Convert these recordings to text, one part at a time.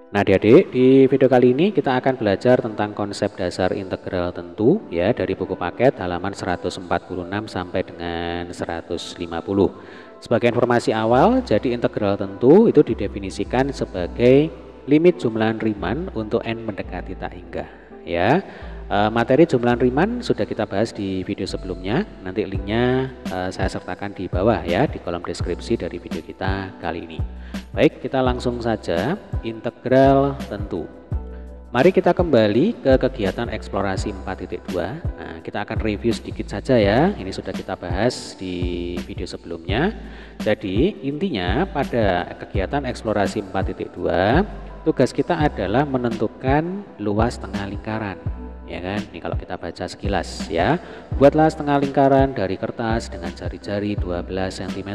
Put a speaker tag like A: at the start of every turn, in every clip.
A: Nah, adik-adik, di video kali ini kita akan belajar tentang konsep dasar integral tentu ya dari buku paket halaman 146 sampai dengan 150. Sebagai informasi awal, jadi integral tentu itu didefinisikan sebagai limit jumlahan Riemann untuk n mendekati tak hingga ya. Materi jumlahan Riemann sudah kita bahas di video sebelumnya. Nanti linknya saya sertakan di bawah ya, di kolom deskripsi dari video kita kali ini. Baik, kita langsung saja integral tentu. Mari kita kembali ke kegiatan eksplorasi 4.2. Nah, kita akan review sedikit saja ya. Ini sudah kita bahas di video sebelumnya. Jadi, intinya pada kegiatan eksplorasi 4.2, tugas kita adalah menentukan luas tengah lingkaran. Ya kan? Ini kalau kita baca sekilas ya. Buatlah setengah lingkaran dari kertas dengan jari-jari 12 cm.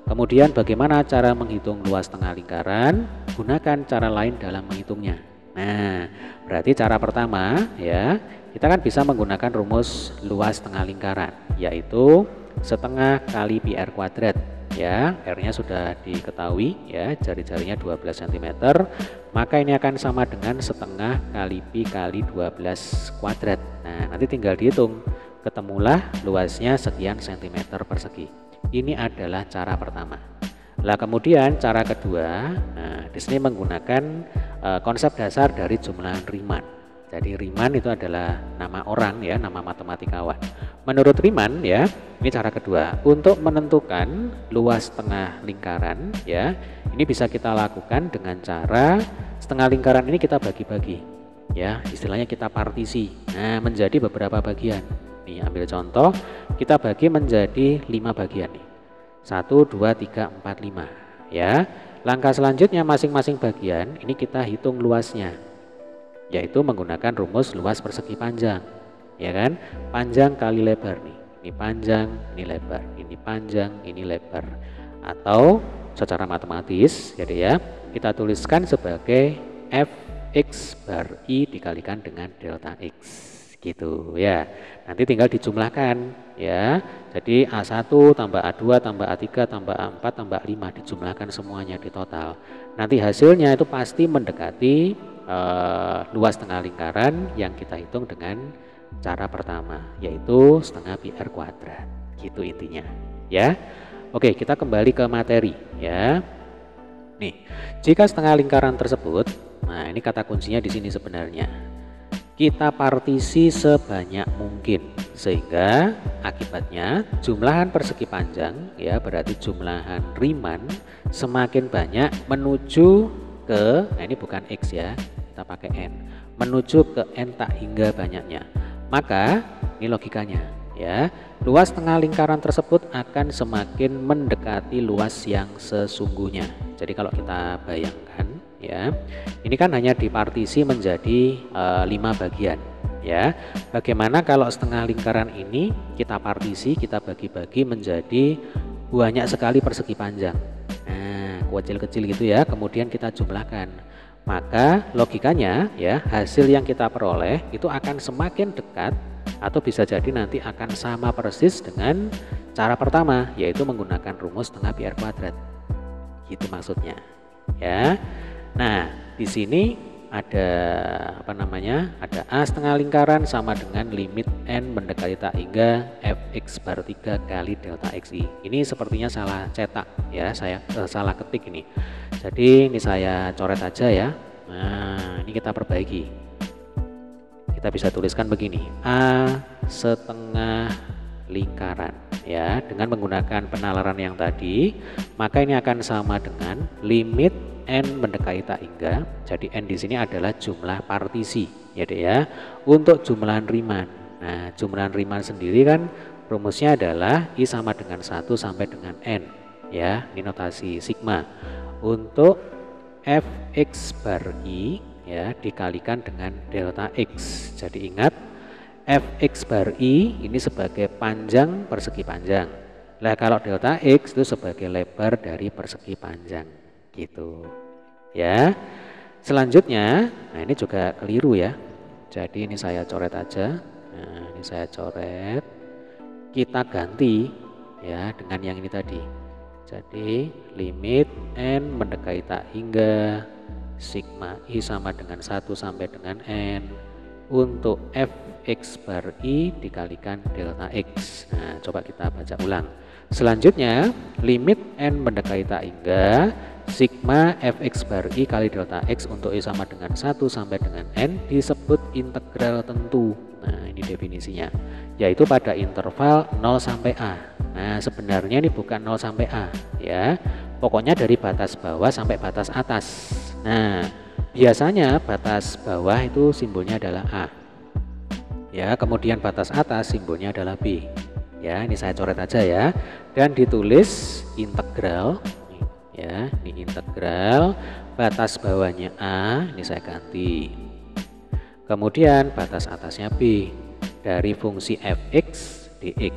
A: Kemudian bagaimana cara menghitung luas tengah lingkaran? Gunakan cara lain dalam menghitungnya. Nah, berarti cara pertama ya, kita kan bisa menggunakan rumus luas tengah lingkaran, yaitu setengah kali pi r kuadrat. Ya, R-nya sudah diketahui ya, jari-jarinya 12 cm, maka ini akan sama dengan setengah kali pi kali 12 kuadrat. Nah, nanti tinggal dihitung, ketemulah luasnya sekian cm persegi. Ini adalah cara pertama. Lah kemudian cara kedua, nah di sini menggunakan konsep dasar dari jumlahan Riemann. Jadi Riemann itu adalah nama orang ya, nama matematikawan. Menurut Riemann ya, ini cara kedua untuk menentukan luas tengah lingkaran ya. Ini bisa kita lakukan dengan cara setengah lingkaran ini kita bagi-bagi ya, istilahnya kita partisi. Nah, menjadi beberapa bagian. Nih, ambil contoh, kita bagi menjadi 5 bagian nih. 1, 2, 3, 4, 5 ya. Langkah selanjutnya masing-masing bagian ini kita hitung luasnya, yaitu menggunakan rumus luas persegi panjang. Ya kan? Panjang kali lebar nih. Ini panjang, ini lebar, ini panjang, ini lebar. Atau secara matematis jadi ya, kita tuliskan sebagai fx bar i dikalikan dengan delta x. Gitu ya. Nanti tinggal dijumlahkan ya. Jadi A1 tambah A2 tambah A3 tambah A4 tambah A5 dijumlahkan semuanya di total. Nanti hasilnya itu pasti mendekati luas tengah lingkaran yang kita hitung dengan cara pertama, yaitu setengah pi r kuadrat. Gitu intinya ya. Oke, kita kembali ke materi ya. Nih, jika setengah lingkaran tersebut, nah ini kata kuncinya di sini sebenarnya, kita partisi sebanyak mungkin sehingga akibatnya jumlahan persegi panjang ya, berarti jumlahan Riemann semakin banyak menuju ke, nah ini bukan X ya, kita pakai N, menuju ke N tak hingga banyaknya. Maka ini logikanya ya, luas tengah lingkaran tersebut akan semakin mendekati luas yang sesungguhnya. Jadi kalau kita bayangkan ya, ini kan hanya dipartisi menjadi 5 bagian ya. Bagaimana kalau setengah lingkaran ini kita partisi, kita bagi-bagi menjadi banyak sekali persegi panjang. Nah, kecil-kecil gitu ya, kemudian kita jumlahkan. Maka logikanya ya, hasil yang kita peroleh itu akan semakin dekat atau bisa jadi nanti akan sama persis dengan cara pertama, yaitu menggunakan rumus setengah pi r kuadrat. Gitu maksudnya ya. Nah, di sini ada apa namanya? Ada A setengah lingkaran sama dengan limit n mendekati tak hingga fx bar 3 kali delta xi. Ini sepertinya salah cetak ya, saya salah ketik ini. Jadi ini saya coret aja ya. Nah, ini kita perbaiki. Kita bisa tuliskan begini, A setengah lingkaran ya, dengan menggunakan penalaran yang tadi, maka ini akan sama dengan limit n mendekati tak hingga. Jadi n di sini adalah jumlah partisi ya deh ya, untuk jumlahan Riemann. Nah, jumlahan Riemann sendiri kan rumusnya adalah I sama dengan 1 sampai dengan n ya, ini notasi sigma. Untuk fx bar i ya dikalikan dengan delta x. Jadi ingat, fx bar i ini sebagai panjang persegi panjang. Nah, kalau delta x itu sebagai lebar dari persegi panjang. Gitu ya. Selanjutnya, nah ini juga keliru ya. Jadi ini saya coret aja. Nah, ini saya coret. Kita ganti ya dengan yang ini tadi. Jadi limit n mendekati tak hingga sigma I sama dengan 1 sampai dengan N untuk fx bar I dikalikan delta X. Nah, coba kita baca ulang. Selanjutnya, limit N mendekati tak hingga sigma fx bar I kali delta X untuk I sama dengan 1 sampai dengan N disebut integral tentu. Nah, ini definisinya, yaitu pada interval 0 sampai A. Nah, sebenarnya ini bukan 0 sampai A ya. Pokoknya dari batas bawah sampai batas atas. Nah, biasanya batas bawah itu simbolnya adalah A. Ya, kemudian batas atas simbolnya adalah B. Ya, ini saya coret aja ya. Dan ditulis integral. Ya, ini integral. Batas bawahnya A, ini saya ganti. Kemudian batas atasnya B dari fungsi fx dx.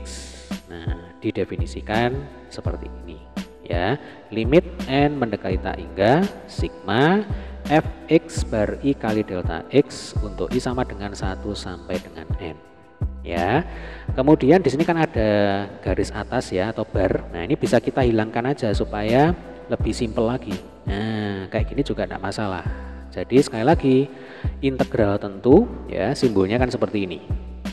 A: Nah, didefinisikan seperti ini. Ya, limit N mendekati tak hingga sigma fx bar I kali delta X untuk I sama dengan 1 sampai dengan N. Ya, kemudian di sini kan ada garis atas ya atau bar. Nah, ini bisa kita hilangkan aja supaya lebih simpel lagi. Nah, kayak gini juga tidak masalah. Jadi sekali lagi integral tentu ya, simbolnya kan seperti ini.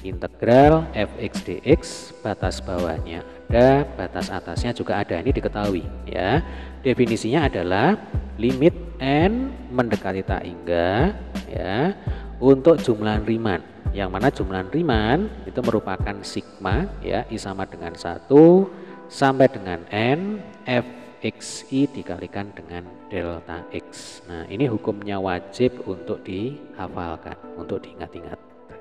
A: Integral fx dx, batas bawahnya ada, batas atasnya juga ada, ini diketahui ya. Definisinya adalah limit N mendekati tak hingga ya untuk jumlah Riemann, yang mana jumlah Riemann itu merupakan sigma ya, I sama dengan 1 sampai dengan N fxi dikalikan dengan delta X. Nah, ini hukumnya wajib untuk dihafalkan, untuk diingat-ingat.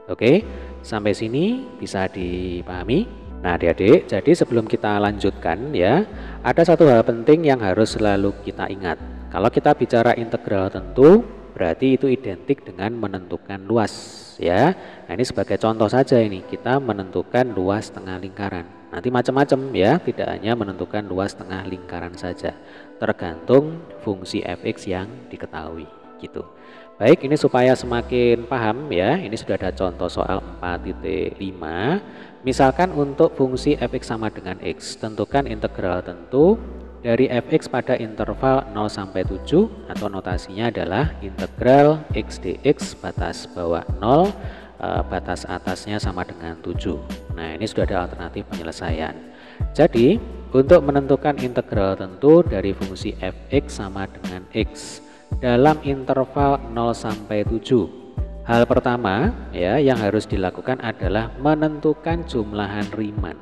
A: Oke, sampai sini bisa dipahami. Nah, adik-adik, jadi sebelum kita lanjutkan ya, ada satu hal penting yang harus selalu kita ingat. Kalau kita bicara integral tentu, berarti itu identik dengan menentukan luas ya. Nah, ini sebagai contoh saja, ini kita menentukan luas tengah lingkaran. Nanti macam-macam ya, tidak hanya menentukan luas tengah lingkaran saja, tergantung fungsi fx yang diketahui gitu. Baik, ini supaya semakin paham ya, ini sudah ada contoh soal 4.5. Misalkan untuk fungsi fx sama dengan x, tentukan integral tentu dari fx pada interval 0 sampai 7 atau notasinya adalah integral x dx batas bawah 0, batas atasnya sama dengan 7. Nah, ini sudah ada alternatif penyelesaian. Jadi, untuk menentukan integral tentu dari fungsi fx sama dengan x dalam interval 0 sampai 7, hal pertama ya yang harus dilakukan adalah menentukan jumlahan Riemann.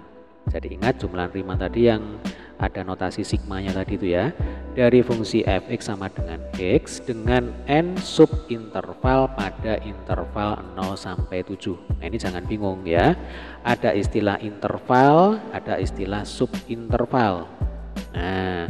A: Jadi ingat jumlahan Riemann tadi yang ada notasi sigmanya tadi itu ya, dari fungsi fx sama dengan x dengan n sub interval pada interval 0 sampai 7. Nah, ini jangan bingung ya, ada istilah interval, ada istilah sub interval. Nah,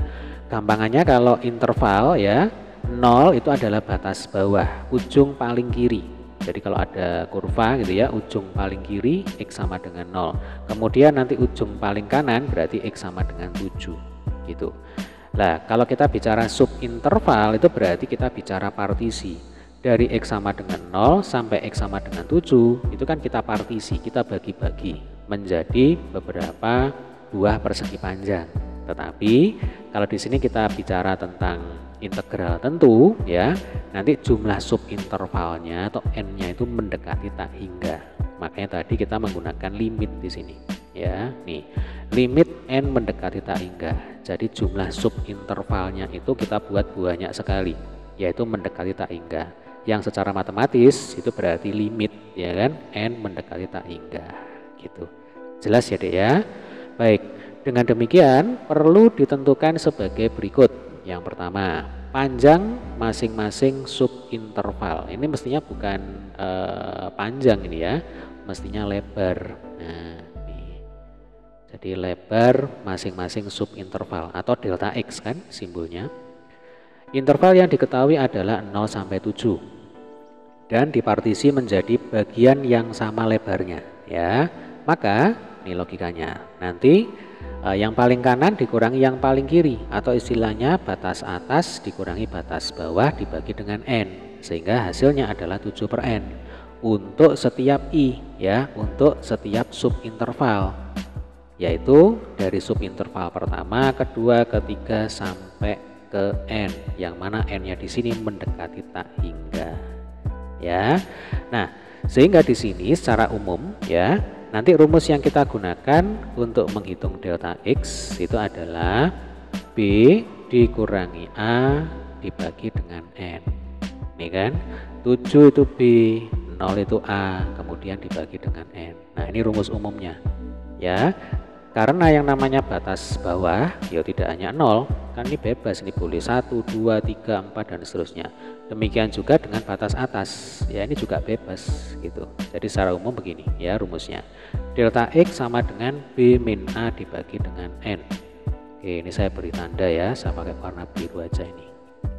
A: gampangannya kalau interval ya, 0 itu adalah batas bawah, ujung paling kiri. Jadi kalau ada kurva gitu ya, ujung paling kiri x sama dengan 0. Kemudian nanti ujung paling kanan berarti x sama dengan 7 gitu. Nah, kalau kita bicara subinterval itu berarti kita bicara partisi. Dari x sama dengan 0 sampai x sama dengan 7 itu kan kita partisi, kita bagi-bagi menjadi beberapa buah persegi panjang. Tetapi kalau di sini kita bicara tentang integral tentu ya, nanti jumlah subintervalnya atau n-nya itu mendekati tak hingga. Makanya tadi kita menggunakan limit di sini ya. Nih, limit n mendekati tak hingga. Jadi jumlah subintervalnya itu kita buat banyak sekali, yaitu mendekati tak hingga. Yang secara matematis itu berarti limit ya kan, n mendekati tak hingga gitu. Jelas ya Dek ya? Baik, dengan demikian perlu ditentukan sebagai berikut. Yang pertama, panjang masing-masing subinterval. Ini mestinya bukan panjang ini ya, mestinya lebar. Nah, nih. Jadi lebar masing-masing subinterval atau delta X kan simbolnya. Interval yang diketahui adalah 0 sampai 7 dan dipartisi menjadi bagian yang sama lebarnya ya. Maka ini logikanya. Nanti yang paling kanan dikurangi yang paling kiri, atau istilahnya batas atas dikurangi batas bawah dibagi dengan n, sehingga hasilnya adalah 7 per n untuk setiap i ya, untuk setiap subinterval, yaitu dari subinterval pertama, kedua, ketiga sampai ke N, yang mana N-nya di sini mendekati tak hingga. Ya. Nah, sehingga di sini secara umum ya, nanti rumus yang kita gunakan untuk menghitung delta X itu adalah B dikurangi A dibagi dengan N. Ini kan 7 itu B, 0 itu A, kemudian dibagi dengan N. Nah, ini rumus umumnya ya. Karena yang namanya batas bawah ya tidak hanya 0, kan ini bebas, ini boleh 1, 2, 3, 4 dan seterusnya. Demikian juga dengan batas atas ya, ini juga bebas gitu. Jadi secara umum begini ya rumusnya. Delta X sama dengan B min A dibagi dengan N. Oke, ini saya beri tanda ya, saya pakai warna biru aja ini.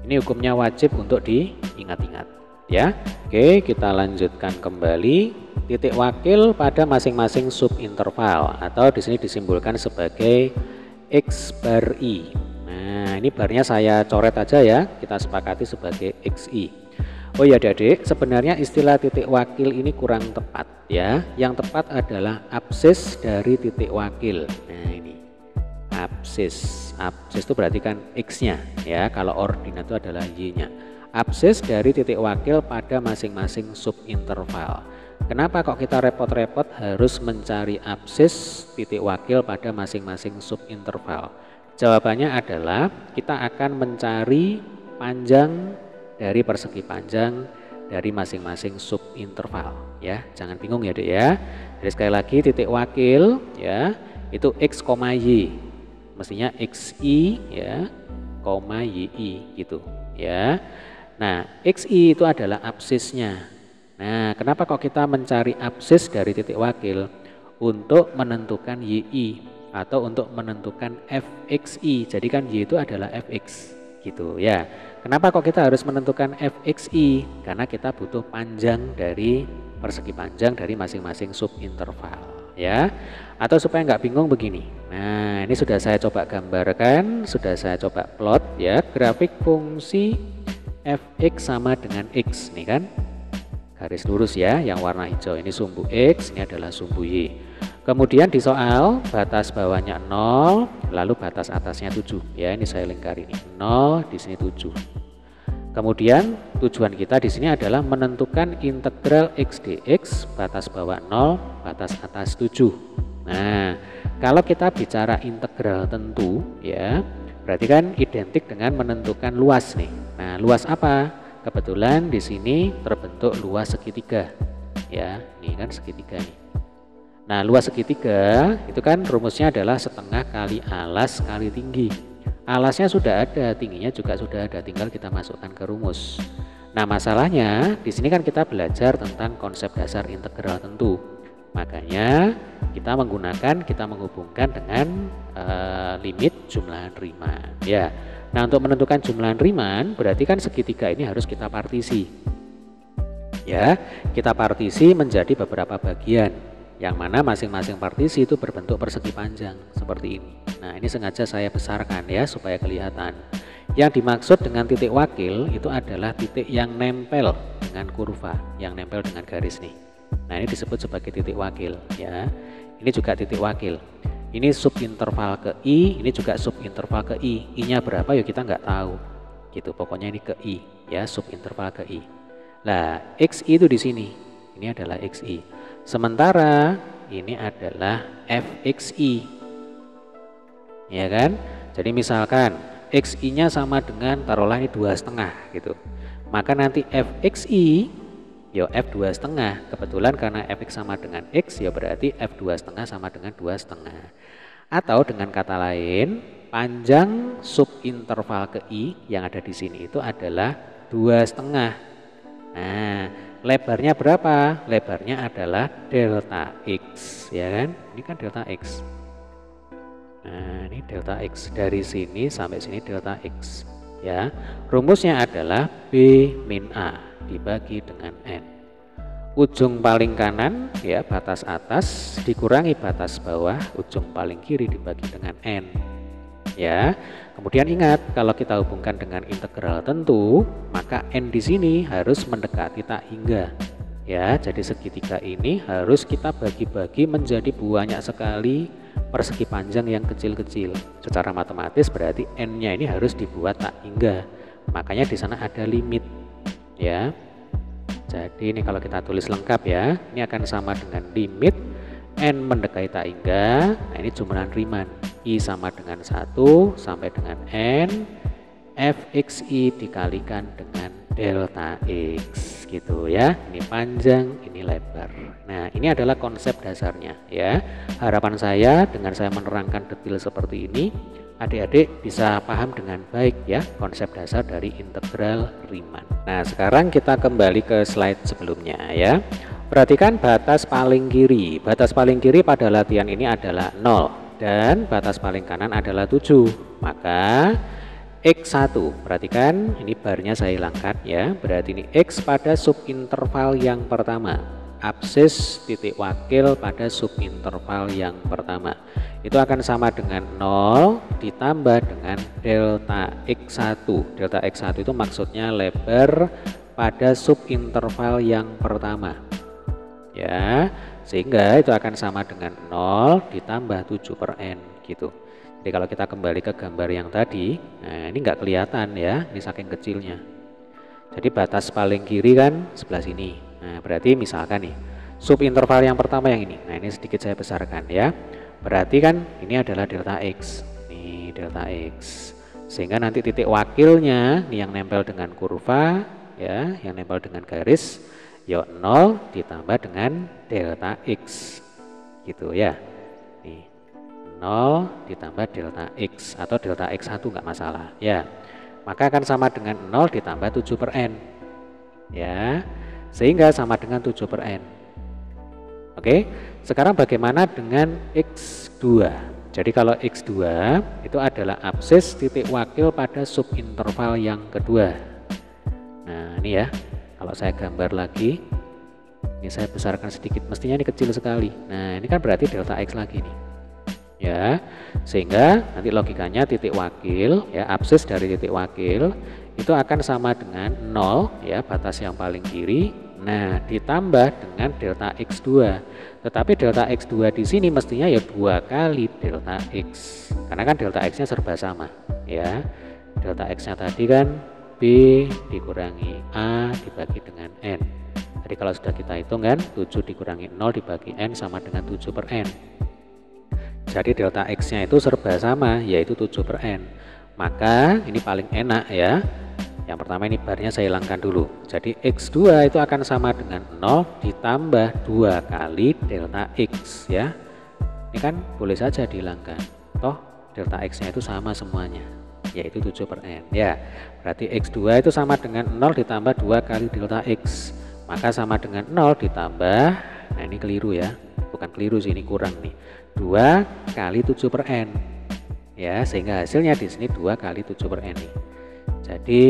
A: Ini hukumnya wajib untuk diingat-ingat ya. Oke, kita lanjutkan kembali. Titik wakil pada masing-masing subinterval atau di sini disimbolkan sebagai X bar I. Nah, ini barnya saya coret aja ya, kita sepakati sebagai XI. Oh ya adik-adik, sebenarnya istilah titik wakil ini kurang tepat ya. Yang tepat adalah absis dari titik wakil. Nah, ini absis. Absis itu berarti kan X-nya ya, kalau ordinat itu adalah Y-nya. Absis dari titik wakil pada masing-masing subinterval. Kenapa kok kita repot-repot harus mencari absis titik wakil pada masing-masing subinterval? Jawabannya adalah kita akan mencari panjang dari persegi panjang dari masing-masing subinterval ya. Jangan bingung ya Dek ya. Jadi sekali lagi titik wakil ya itu X, Y. Mestinya XI ya, YI gitu ya. Nah, XI itu adalah absisnya. Nah, kenapa kok kita mencari absis dari titik wakil? Untuk menentukan YI atau untuk menentukan FXI. Jadi kan Y itu adalah FX gitu ya. Kenapa kok kita harus menentukan FXI? Karena kita butuh panjang dari persegi panjang dari masing-masing subinterval ya. Atau supaya nggak bingung begini. Nah, ini sudah saya coba gambarkan, sudah saya coba plot ya, grafik fungsi fx sama dengan x nih kan. Garis lurus ya, yang warna hijau ini sumbu X, ini adalah sumbu Y. Kemudian di soal batas bawahnya 0, lalu batas atasnya 7 ya, ini saya lingkari ini 0, di sini 7. Kemudian tujuan kita di sini adalah menentukan integral X dx, batas bawah 0, batas atas 7. Nah, kalau kita bicara integral tentu ya, berarti kan identik dengan menentukan luas nih. Nah, luas apa? Kebetulan di sini terbentuk luas segitiga ya, ini kan segitiga nih. Nah, luas segitiga itu kan rumusnya adalah setengah kali alas kali tinggi. Alasnya sudah ada, tingginya juga sudah ada, tinggal kita masukkan ke rumus. Nah, masalahnya di sini kan kita belajar tentang konsep dasar integral tentu. Makanya kita menghubungkan dengan limit jumlahan Riemann ya. Nah, untuk menentukan jumlahan Riemann berarti kan segitiga ini harus kita partisi ya. Kita partisi menjadi beberapa bagian, yang mana masing-masing partisi itu berbentuk persegi panjang seperti ini. Nah, ini sengaja saya besarkan ya supaya kelihatan. Yang dimaksud dengan titik wakil itu adalah titik yang nempel dengan kurva, yang nempel dengan garis nih. Nah, ini disebut sebagai titik wakil ya. Ini juga titik wakil. Ini subinterval ke I, ini juga subinterval ke I. I-nya berapa ya kita nggak tahu. Gitu, pokoknya ini ke I ya, subinterval ke I. Nah, XI itu di sini. Ini adalah XI. Sementara ini adalah FXI. Ya kan? Jadi misalkan XI-nya sama dengan taruhlah ini 2,5 gitu. Maka nanti FXI ya F2,5. Kebetulan karena Fx sama dengan X ya berarti F2,5 sama dengan 2,5. Atau dengan kata lain, panjang subinterval ke I yang ada di sini itu adalah 2,5. Nah, lebarnya berapa? Lebarnya adalah delta X ya kan? Ini kan delta X. Nah, ini delta X dari sini sampai sini delta X ya. Rumusnya adalah B min A dibagi dengan N. Ujung paling kanan ya batas atas dikurangi batas bawah ujung paling kiri dibagi dengan N ya. Kemudian ingat, kalau kita hubungkan dengan integral tentu maka N di sini harus mendekati tak hingga ya. Jadi segitiga ini harus kita bagi-bagi menjadi banyak sekali persegi panjang yang kecil-kecil. Secara matematis berarti n-nya ini harus dibuat tak hingga. Makanya di sana ada limit ya. Jadi ini kalau kita tulis lengkap ya, ini akan sama dengan limit n mendekati tak hingga. Nah, ini jumlahan Riemann. I sama dengan 1 sampai dengan n fxi dikalikan dengan delta x gitu ya. Ini panjang, ini lebar. Nah, ini adalah konsep dasarnya ya. Harapan saya dengan saya menerangkan detail seperti ini, adik-adik bisa paham dengan baik ya konsep dasar dari integral Riemann. Nah, sekarang kita kembali ke slide sebelumnya ya. Perhatikan batas paling kiri. Batas paling kiri pada latihan ini adalah 0 dan batas paling kanan adalah 7. Maka X1, perhatikan ini barnya saya hilangkan ya. Berarti ini X pada subinterval yang pertama, absis titik wakil pada subinterval yang pertama. Itu akan sama dengan 0 ditambah dengan delta X1. Delta X1 itu maksudnya lebar pada subinterval yang pertama ya, sehingga itu akan sama dengan 0 ditambah 7 per n gitu. Jadi kalau kita kembali ke gambar yang tadi, nah ini nggak kelihatan ya, ini saking kecilnya. Jadi batas paling kiri kan sebelah sini. Nah berarti misalkan nih, subinterval yang pertama yang ini. Nah ini sedikit saya besarkan ya. Berarti kan ini adalah delta x. Nih delta x. Sehingga nanti titik wakilnya nih yang nempel dengan kurva ya, yang nempel dengan garis, ya 0 ditambah dengan delta x. Gitu ya. Nih 0 ditambah delta x atau delta x1 nggak masalah ya. Maka akan sama dengan 0 ditambah 7 per n ya, sehingga sama dengan 7 per n. Oke, sekarang bagaimana dengan x2? Jadi kalau x2 itu adalah absis titik wakil pada subinterval yang kedua. Nah ini ya, kalau saya gambar lagi, ini saya besarkan sedikit, mestinya ini kecil sekali. Nah ini kan berarti delta x lagi nih ya, sehingga nanti logikanya titik wakil ya, absis dari titik wakil itu akan sama dengan 0 ya, batas yang paling kiri, nah ditambah dengan delta x2. Tetapi delta x2 di sini mestinya ya 2 kali delta x, karena kan delta x nya serba sama ya. Delta x nya tadi kan b dikurangi a dibagi dengan n. Jadi kalau sudah kita hitung kan 7 dikurangi 0 dibagi n sama dengan 7 per n. Jadi delta x nya itu serba sama, yaitu 7 per n. Maka ini paling enak ya. Yang pertama ini barnya saya hilangkan dulu. Jadi x2 itu akan sama dengan 0 ditambah 2 kali delta x ya. Ini kan boleh saja dihilangkan. Toh delta x nya itu sama semuanya, yaitu 7 per n ya. Berarti x2 itu sama dengan 0 ditambah 2 kali delta x. Maka sama dengan 0 ditambah, nah ini keliru ya. Bukan keliru sih, ini kurang nih. 2 kali 7 per n ya, sehingga hasilnya di sini 2 kali 7 per n nih. Jadi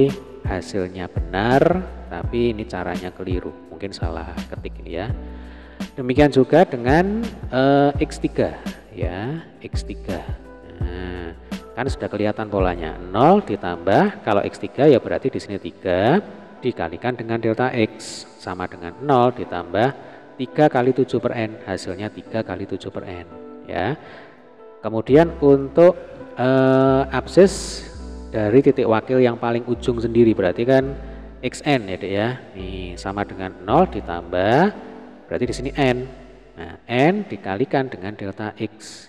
A: hasilnya benar, tapi ini caranya keliru, mungkin salah ketik ini ya. Demikian juga dengan x3 ya, x3. Nah, kan sudah kelihatan polanya, 0 ditambah, kalau x3 ya berarti di sini 3 dikalikan dengan delta x sama dengan 0 ditambah 3 kali 7 per n, hasilnya 3 kali 7 per n ya. Kemudian untuk absis dari titik wakil yang paling ujung sendiri berarti kan xn ya dek ya. Nih sama dengan 0 ditambah, berarti di sini n. Nah n dikalikan dengan delta x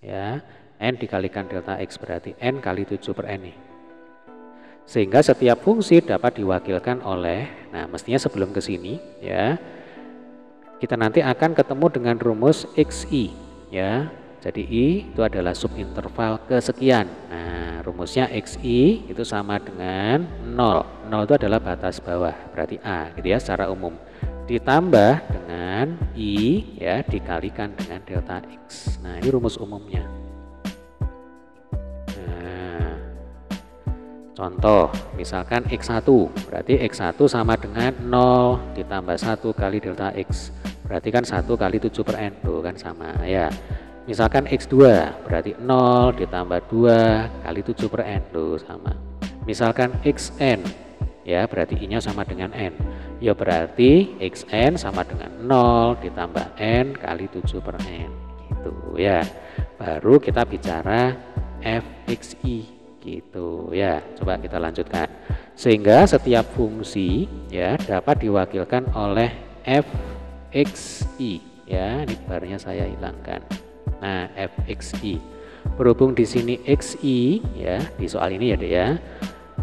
A: ya, n dikalikan delta x berarti n kali 7 per n nih. Sehingga setiap fungsi dapat diwakilkan oleh, nah mestinya sebelum ke sini ya, kita nanti akan ketemu dengan rumus xi ya. Jadi i itu adalah subinterval kesekian. Nah rumusnya xi itu sama dengan 0. 0 itu adalah batas bawah, berarti a gitu ya secara umum. Ditambah dengan i ya dikalikan dengan delta x. Nah ini rumus umumnya. Nah contoh misalkan x1, berarti x1 sama dengan 0 ditambah 1 kali delta x. Berarti kan 1 kali 7 per n, tuh kan sama ya. Misalkan x2 berarti 0 ditambah 2 kali 7 per n, tuh sama. Misalkan xn ya berarti i nya sama dengan n, ya berarti xn sama dengan 0 ditambah n kali 7 per n gitu ya. baru kita bicara fxi gitu ya. Coba kita lanjutkan. Sehingga setiap fungsi ya dapat diwakilkan oleh fxi ya. Ini barnya saya hilangkan. Nah, fxi. Berhubung di sini xi ya, di soal ini ya Dek ya.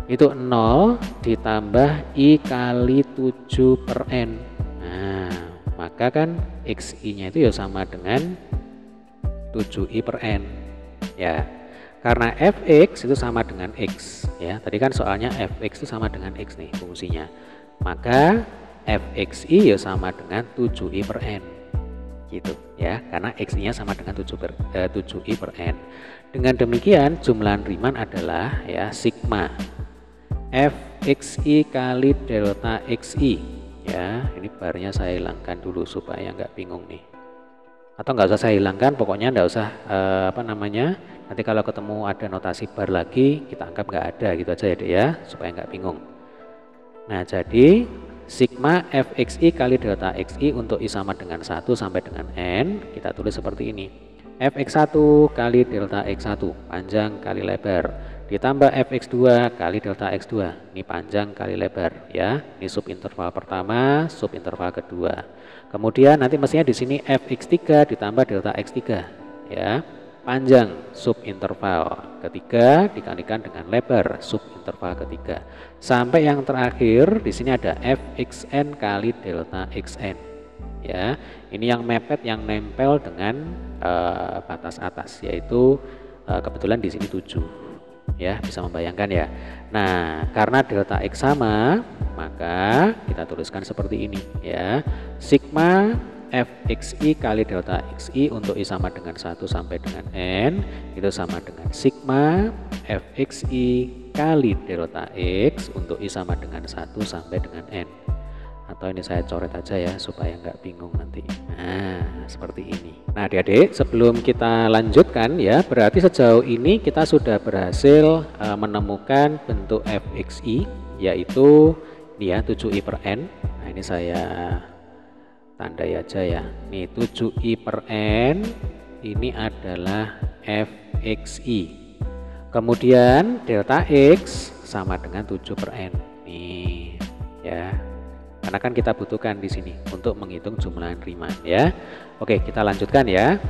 A: Itu 0 ditambah i kali 7 per n. Nah, maka kan xi-nya itu ya sama dengan 7i per n ya. Karena fx itu sama dengan x ya. Tadi kan soalnya fx itu sama dengan x nih fungsinya. Maka fxi ya sama dengan 7i per n. Gitu ya. Karena xi-nya sama dengan 7i per n. Dengan demikian jumlah Riemann adalah ya sigma fxi kali delta xi ya. Ini barnya saya hilangkan dulu supaya nggak bingung nih. Atau nggak usah saya hilangkan, pokoknya nggak usah nanti kalau ketemu ada notasi bar lagi kita anggap nggak ada gitu aja ya Dek ya, supaya nggak bingung. Nah, jadi sigma fxi kali delta xi untuk i sama dengan 1 sampai dengan n kita tulis seperti ini. fx1 kali delta x1 panjang kali lebar ditambah fx2 kali delta x2, ini panjang kali lebar ya. Ini subinterval pertama, subinterval kedua. Kemudian nanti mestinya di sini fx3 ditambah delta x3 ya. Panjang subinterval ketiga dikalikan dengan lebar subinterval ketiga. Sampai yang terakhir di sini ada fxn kali delta xn. Ya, ini yang mepet yang nempel dengan batas atas yaitu kebetulan di sini 7. Ya, bisa membayangkan ya. Nah, karena delta x sama, maka kita tuliskan seperti ini ya. Sigma fxi kali delta xi untuk i sama dengan 1 sampai dengan n itu sama dengan sigma fxi kali delta x untuk i sama dengan 1 sampai dengan n. Atau ini saya coret aja ya supaya nggak bingung nanti. Nah, seperti ini. Nah, adik-adik, sebelum kita lanjutkan ya, berarti sejauh ini kita sudah berhasil menemukan bentuk fxi yaitu dia 7i per n. Nah, ini saya tandai aja ya. Nih 7i per n ini adalah fxi. Kemudian delta x sama dengan 7 per n. Nih ya. Karena kan kita butuhkan di sini untuk menghitung jumlah Riemann ya. Oke, kita lanjutkan ya.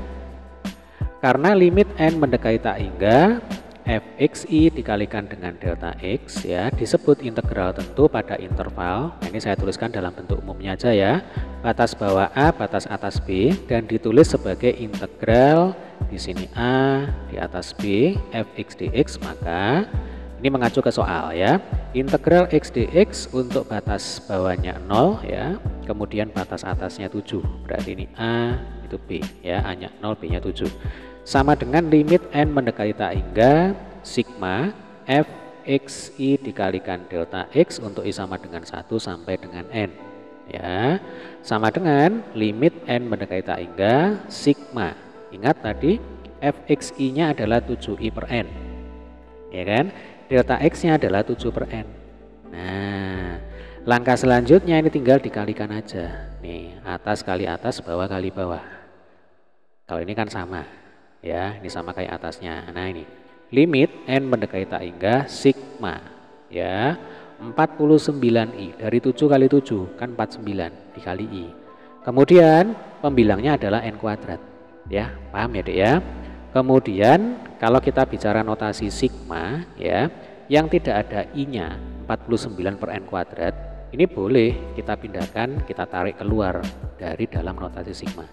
A: Karena limit n mendekati tak hingga fxi dikalikan dengan delta x ya disebut integral tentu pada interval. Nah, ini saya tuliskan dalam bentuk umumnya aja ya. Batas bawah a, batas atas b, dan ditulis sebagai integral di sini a, di atas b, fx dx. Maka ini mengacu ke soal ya. Integral x dx untuk batas bawahnya 0 ya. Kemudian batas atasnya 7. Berarti ini a itu b ya, a-nya 0, b-nya 7. Sama dengan limit n mendekati tak hingga sigma fxi dikalikan delta x untuk i sama dengan 1 sampai dengan n ya. Sama dengan limit n mendekati tak hingga sigma. Ingat tadi fxi-nya adalah 7i per n. Ya kan? Delta x-nya adalah 7 per n. Nah, langkah selanjutnya ini tinggal dikalikan aja. Nih, atas kali atas, bawah kali bawah. Kalau ini kan sama. Ya, ini sama kayak atasnya. Nah, ini limit n mendekati tak hingga sigma ya 49i dari 7 kali 7 kan 49 dikali i. Kemudian pembilangnya adalah n kuadrat ya. Paham ya Dek ya? Kemudian kalau kita bicara notasi sigma ya, yang tidak ada i-nya 49 per n kuadrat, ini boleh kita pindahkan, kita tarik keluar dari dalam notasi sigma.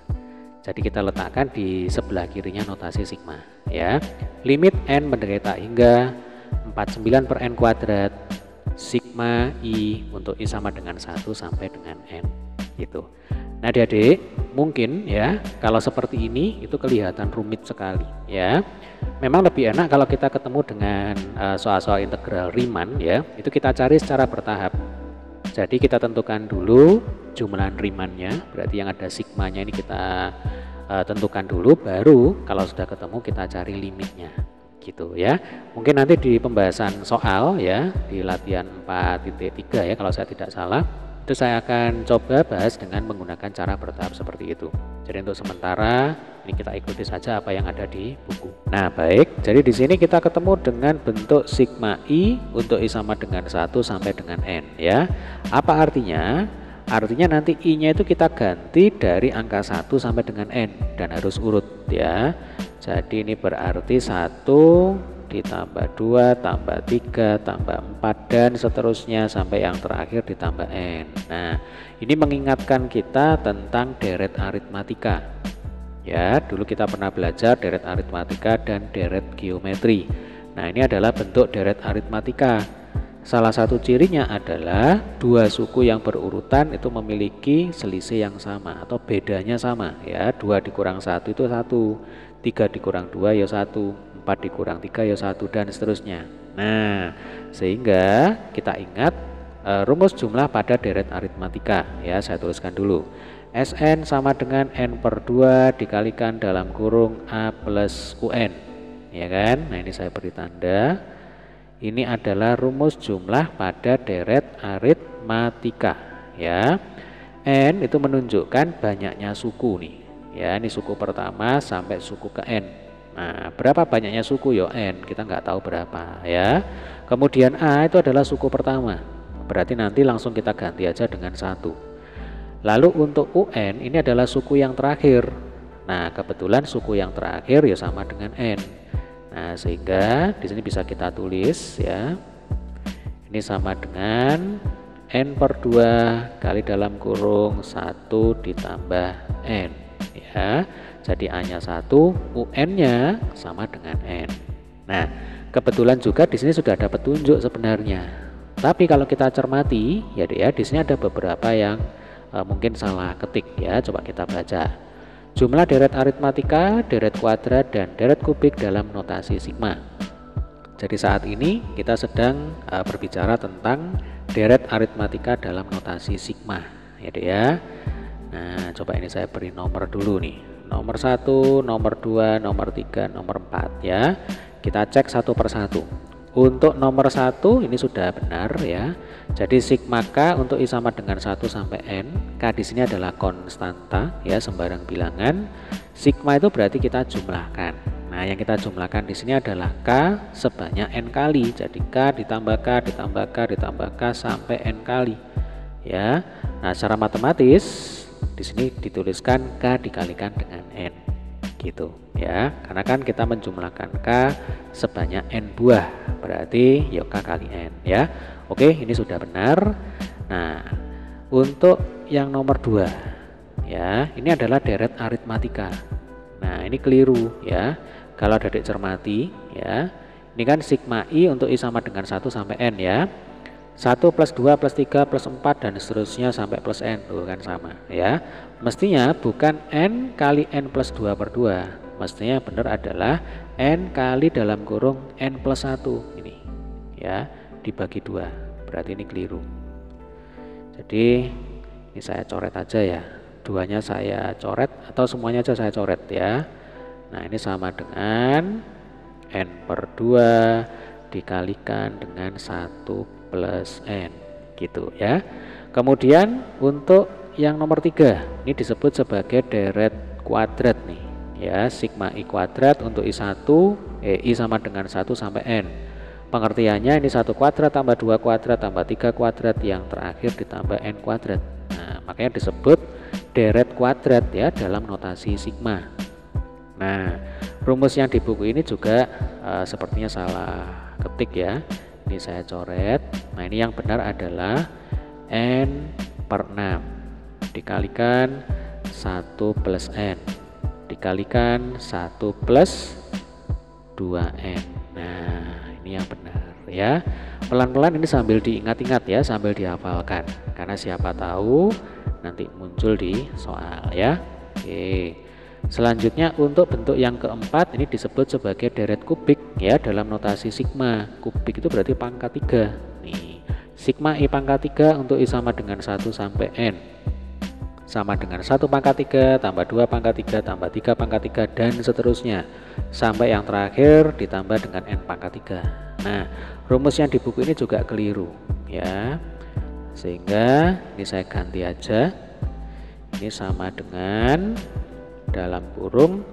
A: Jadi kita letakkan di sebelah kirinya notasi sigma ya. Limit n mendekati tak hingga 49 per n kuadrat sigma i untuk i sama dengan 1 sampai dengan n gitu. Nah, adik-adik, mungkin ya kalau seperti ini itu kelihatan rumit sekali ya. Memang lebih enak kalau kita ketemu dengan soal-soal integral Riemann ya, itu kita cari secara bertahap. Jadi kita tentukan dulu jumlah Riemann-nya, berarti yang ada sigmanya ini kita tentukan dulu, baru kalau sudah ketemu kita cari limitnya gitu ya. Mungkin nanti di pembahasan soal ya di latihan 4.3 ya kalau saya tidak salah, itu saya akan coba bahas dengan menggunakan cara bertahap seperti itu. Jadi untuk sementara ini kita ikuti saja apa yang ada di buku. Nah, baik. Jadi di sini kita ketemu dengan bentuk sigma I untuk I sama dengan 1 sampai dengan N ya. Apa artinya? Artinya nanti I-nya itu kita ganti dari angka 1 sampai dengan N dan harus urut ya. Jadi ini berarti 1 ditambah 2 tambah 3 tambah 4 dan seterusnya sampai yang terakhir ditambah N. Nah, ini mengingatkan kita tentang deret aritmatika. Ya, dulu kita pernah belajar deret aritmatika dan deret geometri. Nah, ini adalah bentuk deret aritmatika. Salah satu cirinya adalah dua suku yang berurutan itu memiliki selisih yang sama atau bedanya sama ya. 2 dikurang 1 itu 1, 3 dikurang 2 ya 1, 4 dikurang 3 ya 1 dan seterusnya. Nah, sehingga kita ingat rumus jumlah pada deret aritmatika ya. Saya tuliskan dulu. Sn sama dengan N per 2 dikalikan dalam kurung A plus UN ya kan. Nah, ini saya beri tanda. Ini adalah rumus jumlah pada deret aritmatika ya. N itu menunjukkan banyaknya suku nih ya. Ini suku pertama sampai suku ke N. Nah, berapa banyaknya suku ya N, kita nggak tahu berapa ya. Kemudian A itu adalah suku pertama, berarti nanti langsung kita ganti aja dengan 1. Lalu untuk UN ini adalah suku yang terakhir. Nah, kebetulan suku yang terakhir ya sama dengan N. Nah, sehingga di sini bisa kita tulis ya. Ini sama dengan N per 2 kali dalam kurung 1 ditambah N ya. Jadi A-nya 1, UN-nya sama dengan N. Nah, kebetulan juga di sini sudah ada petunjuk sebenarnya. Tapi kalau kita cermati ya di sini ada beberapa yang mungkin salah ketik ya. Coba kita baca. Jumlah deret aritmatika, deret kuadrat, dan deret kubik dalam notasi sigma. Jadi saat ini kita sedang berbicara tentang deret aritmatika dalam notasi sigma ya. Nah, coba ini saya beri nomor dulu nih. Nomor 1, nomor 2, nomor 3, nomor 4 ya. Kita cek satu persatu. Untuk nomor 1 ini sudah benar ya. Jadi sigma K untuk I sama dengan 1 sampai N. K di sini adalah konstanta ya, sembarang bilangan. Sigma itu berarti kita jumlahkan. Nah, yang kita jumlahkan di sini adalah K sebanyak N kali. Jadi K ditambah K ditambah K ditambah K sampai N kali. Ya. Nah, secara matematis di sini dituliskan K dikalikan dengan N. Gitu ya, karena kan kita menjumlahkan K sebanyak N buah, berarti ya K kali N ya. Oke, ini sudah benar. Nah, untuk yang nomor 2 ya, ini adalah deret aritmatika. Nah, ini keliru ya. Kalau adik cermati ya, ini kan sigma I untuk I sama dengan 1 sampai N ya. 1 plus 2 plus 3 plus 4 dan seterusnya sampai plus N, tuh kan sama ya. Mestinya bukan N kali N plus 2 per 2, mestinya benar adalah N kali dalam kurung N plus 1 ini ya, dibagi 2, berarti ini keliru. Jadi ini saya coret aja ya, duanya saya coret atau semuanya aja saya coret ya. Nah, ini sama dengan N per 2 dikalikan dengan 1 plus N gitu ya. Kemudian untuk yang nomor 3 ini disebut sebagai deret kuadrat nih ya. Sigma I kuadrat untuk I1 I sama dengan 1 sampai N. Pengertiannya ini 1 kuadrat tambah 2 kuadrat tambah 3 kuadrat yang terakhir ditambah N kuadrat. Nah, makanya disebut deret kuadrat ya dalam notasi sigma. Nah, rumus yang di buku ini juga sepertinya salah ketik ya. Ini saya coret. Nah, ini yang benar adalah N per 6 dikalikan 1 plus N dikalikan 1 plus 2N. Nah, ini yang benar ya. Pelan-pelan ini sambil diingat-ingat ya, sambil dihafalkan, karena siapa tahu nanti muncul di soal ya. Oke. Selanjutnya untuk bentuk yang keempat ini disebut sebagai deret kubik ya dalam notasi sigma. Kubik itu berarti pangkat 3 nih. Sigma I pangkat 3 untuk I sama dengan 1 sampai N sama dengan 1 pangkat 3 tambah 2 pangkat 3 tambah 3 pangkat 3 dan seterusnya sampai yang terakhir ditambah dengan N pangkat 3. Nah, rumus yang di buku ini juga keliru ya, sehingga ini saya ganti aja. Ini sama dengan dalam kurung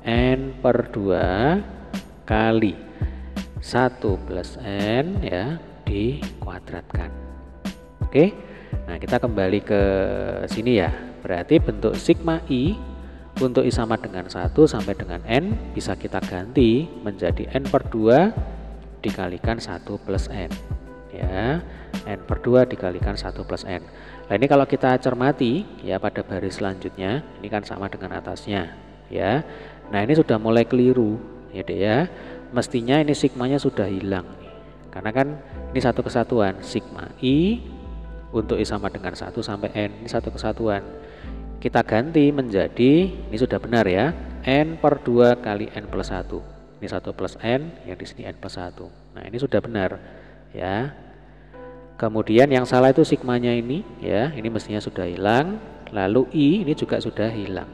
A: N per 2 kali 1 plus N ya dikuadratkan. Oke, nah kita kembali ke sini ya. Berarti bentuk sigma I untuk I sama dengan 1 sampai dengan N bisa kita ganti menjadi N per 2 dikalikan 1 plus N ya, N per 2 dikalikan 1 plus N. Nah ini kalau kita cermati ya pada baris selanjutnya, ini kan sama dengan atasnya ya. Nah ini sudah mulai keliru ya deh ya. Mestinya ini sigmanya sudah hilang nih. Karena kan ini satu kesatuan, sigma I untuk I sama dengan 1 sampai N, ini satu kesatuan. Kita ganti menjadi, ini sudah benar ya, N per 2 kali N plus 1. Ini 1 plus N, yang di sini N plus 1. Nah ini sudah benar ya. Kemudian yang salah itu sigmanya ini ya, ini mestinya sudah hilang. Lalu I ini juga sudah hilang.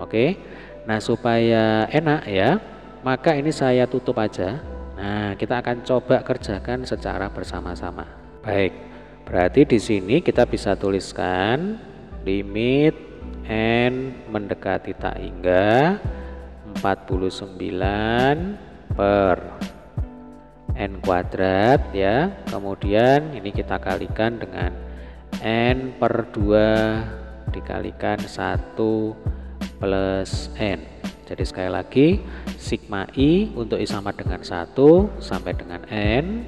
A: Oke. Nah supaya enak ya, maka ini saya tutup aja. Nah kita akan coba kerjakan secara bersama-sama. Baik, berarti di sini kita bisa tuliskan limit N mendekati tak hingga 49 per N kuadrat ya. Kemudian ini kita kalikan dengan N per 2 dikalikan 1 plus N. Jadi sekali lagi sigma I untuk I sama dengan 1 sampai dengan N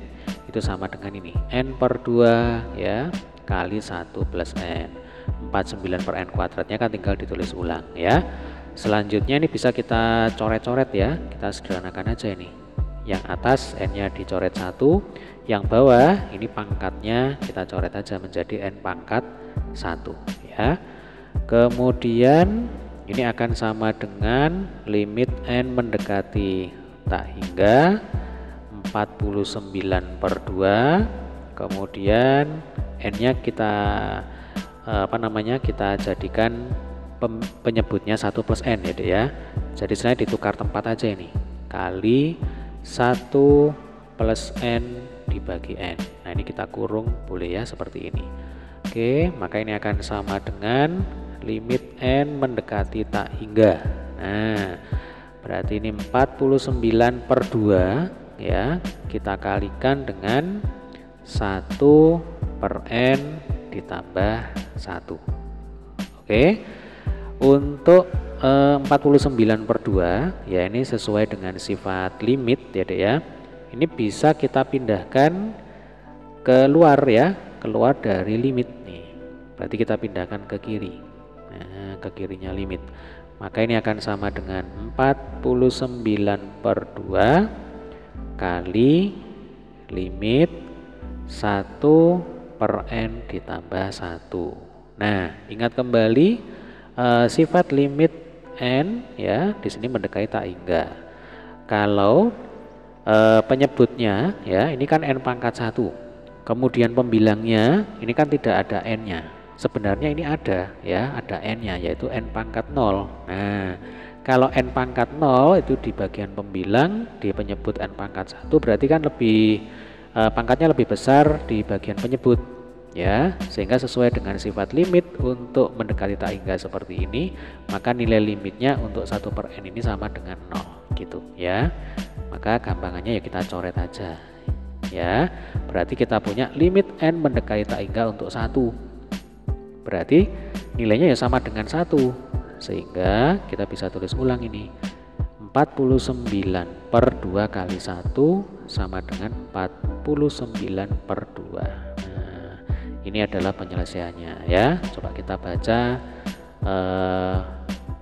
A: itu sama dengan ini N per 2 ya kali 1 plus N. 49 per N kuadratnya kan tinggal ditulis ulang ya. Selanjutnya ini bisa kita coret-coret ya. Kita sederhanakan aja ini. Yang atas N-nya dicoret 1, yang bawah ini pangkatnya kita coret aja menjadi N pangkat 1 ya. Kemudian ini akan sama dengan limit N mendekati tak hingga 49 per 2. Kemudian N-nya kita kita jadikan penyebutnya 1 plus N ya deh ya. Jadi saya ditukar tempat aja ini kali 1 plus N dibagi N. Nah ini kita kurung boleh ya seperti ini. Oke, maka ini akan sama dengan limit N mendekati tak hingga. Nah berarti ini 49 per 2 ya, kita kalikan dengan 1 per N ditambah 1. Oke, untuk 49 per 2 ya ini sesuai dengan sifat limit ya dek ya. Ini bisa kita pindahkan keluar ya, keluar dari limit nih. Berarti kita pindahkan ke kiri. Nah, ke kirinya limit. Maka ini akan sama dengan 49 per 2 kali limit 1 per N ditambah 1. Nah, ingat kembali sifat limit N ya di sini mendekati tak hingga. Kalau penyebutnya ya ini kan N pangkat 1. Kemudian pembilangnya ini kan tidak ada N-nya. Sebenarnya ini ada ya, ada N-nya yaitu N pangkat 0. Nah, kalau N pangkat 0 itu di bagian pembilang, di penyebut N pangkat 1 berarti kan lebih pangkatnya lebih besar di bagian penyebut ya, sehingga sesuai dengan sifat limit untuk mendekati tak hingga seperti ini, maka nilai limitnya untuk 1 per N ini sama dengan 0 gitu ya. Maka gampangannya ya kita coret aja ya. Berarti kita punya limit N mendekati tak hingga untuk 1, berarti nilainya ya sama dengan 1, sehingga kita bisa tulis ulang ini 49 per 2 kali 1 sama dengan 49 per 2. Ini adalah penyelesaiannya ya. Coba kita baca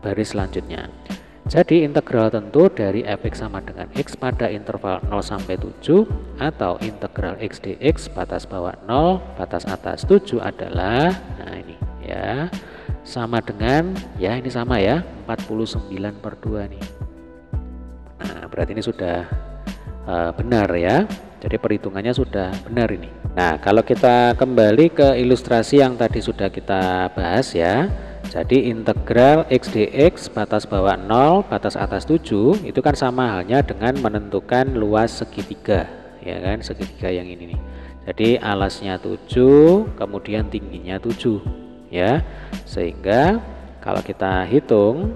A: baris selanjutnya. Jadi integral tentu dari f(x) sama dengan x pada interval 0 sampai 7 atau integral x dx batas bawah 0 batas atas 7 adalah, nah ini ya, sama dengan ya ini sama ya 49 per 2 nih. Nah berarti ini sudah benar ya. Jadi perhitungannya sudah benar ini. Nah kalau kita kembali ke ilustrasi yang tadi sudah kita bahas ya. Jadi integral x dx batas bawah 0 batas atas 7 itu kan sama halnya dengan menentukan luas segitiga ya kan, segitiga yang ini nih. Jadi alasnya 7 kemudian tingginya 7 ya. Sehingga kalau kita hitung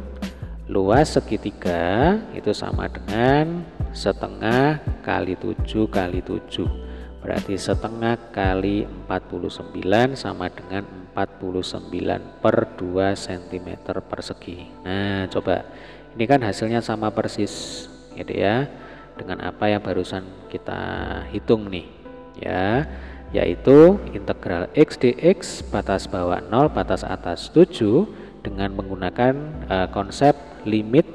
A: luas segitiga itu sama dengan setengah kali 7 kali 7. Berarti setengah kali 49 sama dengan 49 per 2 cm persegi. Nah coba, ini kan hasilnya sama persis gitu ya, dengan apa yang barusan kita hitung nih ya, yaitu integral x dx batas bawah 0 batas atas 7 dengan menggunakan konsep limit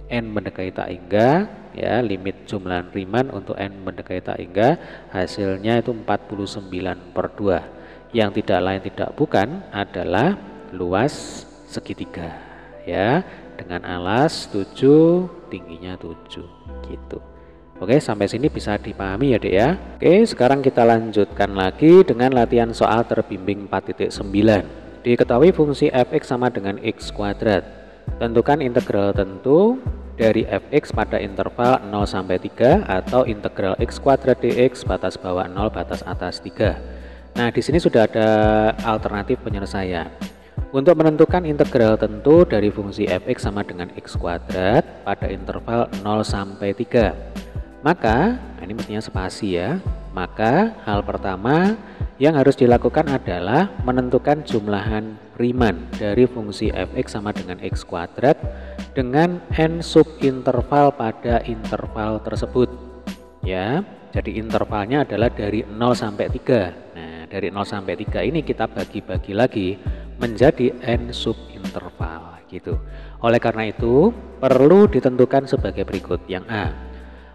A: n mendekati tak hingga ya, limit jumlah Riemann untuk n mendekati tak hingga, hasilnya itu 49 per 2 yang tidak lain tidak bukan adalah luas segitiga ya, dengan alas 7, tingginya 7 gitu. Oke, sampai sini bisa dipahami ya Dek ya. Oke, sekarang kita lanjutkan lagi dengan latihan soal terbimbing 4.9. Diketahui fungsi fx sama dengan x kuadrat. Tentukan integral tentu dari fx pada interval 0 sampai 3 atau integral x kuadrat dx batas bawah 0 batas atas 3. Nah, di sini sudah ada alternatif penyelesaian. Untuk menentukan integral tentu dari fungsi fx sama dengan x kuadrat pada interval 0 sampai 3. Maka, ini mestinya spasi ya. Maka hal pertama yang harus dilakukan adalah menentukan jumlahan Riemann dari fungsi fx sama dengan x kuadrat dengan n subinterval pada interval tersebut. Ya, jadi intervalnya adalah dari 0 sampai 3. Nah, dari 0 sampai 3 ini kita bagi-bagi lagi menjadi n subinterval gitu. Oleh karena itu, perlu ditentukan sebagai berikut. Yang A,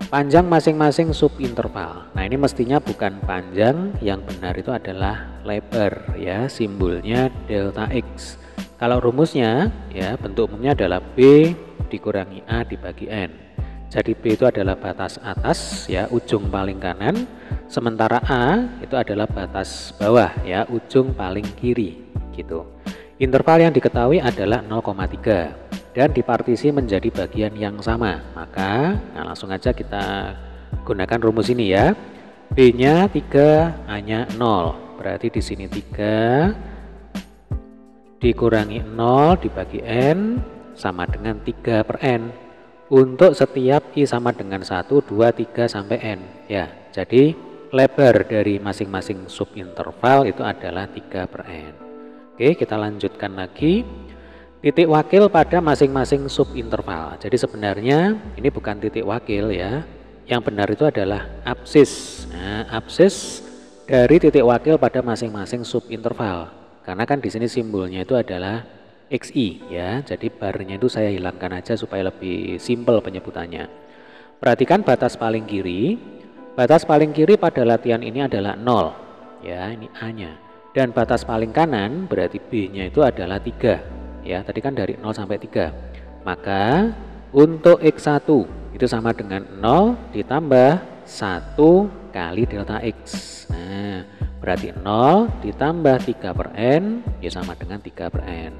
A: panjang masing-masing subinterval. Nah, ini mestinya bukan panjang, yang benar itu adalah lebar ya, simbolnya delta x. Kalau rumusnya ya, bentuk umumnya adalah B dikurangi A dibagi N. Jadi B itu adalah batas atas ya, ujung paling kanan, sementara A itu adalah batas bawah ya, ujung paling kiri gitu. Interval yang diketahui adalah 0,3 dan dipartisi menjadi bagian yang sama. Maka langsung aja kita gunakan rumus ini ya. B-nya 3, A-nya 0. Berarti di sini 3 dikurangi 0 dibagi N sama dengan 3 per N. Untuk setiap I sama dengan 1, 2, 3 sampai N ya. Jadi lebar dari masing-masing subinterval itu adalah 3 per N. Oke, kita lanjutkan lagi. Titik wakil pada masing-masing subinterval. Jadi sebenarnya ini bukan titik wakil ya. Yang benar itu adalah absis. Nah, absis dari titik wakil pada masing-masing subinterval. Karena kan di sini simbolnya itu adalah xi ya. Jadi barnya itu saya hilangkan aja supaya lebih simpel penyebutannya. Perhatikan batas paling kiri. Batas paling kiri pada latihan ini adalah 0. Ya, ini A-nya. Dan batas paling kanan berarti B-nya itu adalah 3. Ya, tadi kan dari 0 sampai 3. Maka untuk x1 itu sama dengan 0 ditambah 1 kali delta x. Nah, berarti 0 ditambah 3 per N ya sama dengan 3 per N.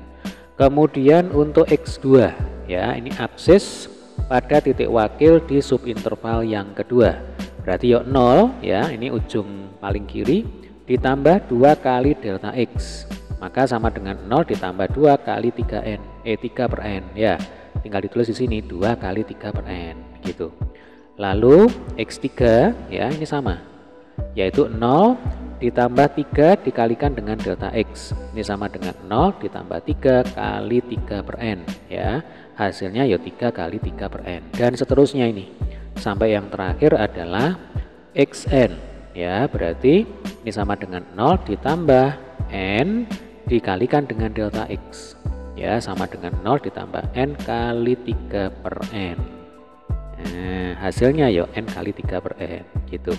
A: Kemudian untuk x2 ya, ini absis pada titik wakil di subinterval yang kedua. Berarti yuk 0 ya, ini ujung paling kiri ditambah 2 kali delta x. Maka sama dengan 0 ditambah 2 kali 3 per N ya. Tinggal ditulis di sini 2 kali 3 per N gitu. Lalu x3 ya, ini sama. Yaitu 0 ditambah 3 dikalikan dengan delta x. Ini sama dengan 0 ditambah 3 kali 3 per N ya. Hasilnya ya 3 kali 3 per N. Dan seterusnya ini. Sampai yang terakhir adalah xn. Ya, berarti ini sama dengan 0 ditambah N dikalikan dengan delta X. Ya, sama dengan 0 ditambah N kali 3 per N. Nah, hasilnya ya N kali 3 per N gitu.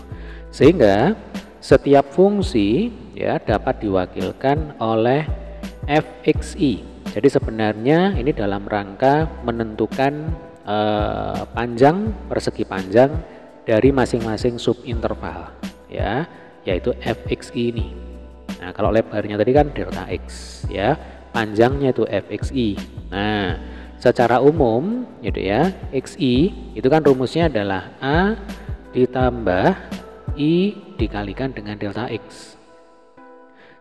A: Sehingga setiap fungsi ya dapat diwakilkan oleh fxi. Jadi sebenarnya ini dalam rangka menentukan panjang, persegi panjang dari masing-masing subinterval ya, yaitu fxi ini. Nah, kalau lebarnya tadi kan delta x ya, panjangnya itu fxi. Nah, secara umum gitu ya, xi itu kan rumusnya adalah A ditambah I dikalikan dengan delta x.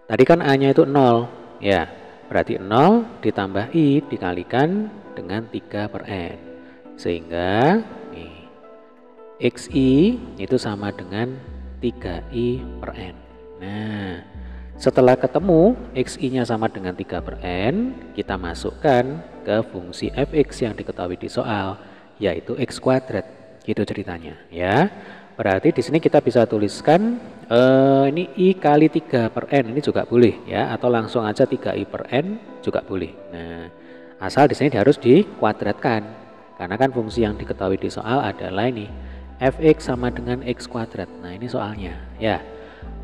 A: Tadi kan A nya itu 0 ya, Berarti 0 ditambah I dikalikan dengan 3 per N. Sehingga nih, XI itu sama dengan 3I per N. Nah, setelah ketemu XI-nya sama dengan 3 per N, kita masukkan ke fungsi fx yang diketahui di soal, yaitu x kuadrat. Gitu ceritanya ya. Berarti di sini kita bisa tuliskan ini I kali 3 per N, ini juga boleh ya, atau langsung aja 3I per N juga boleh. Nah, asal di sini harus dikuadratkan, karena kan fungsi yang diketahui di soal adalah ini fx sama dengan x kuadrat. Nah, ini soalnya ya.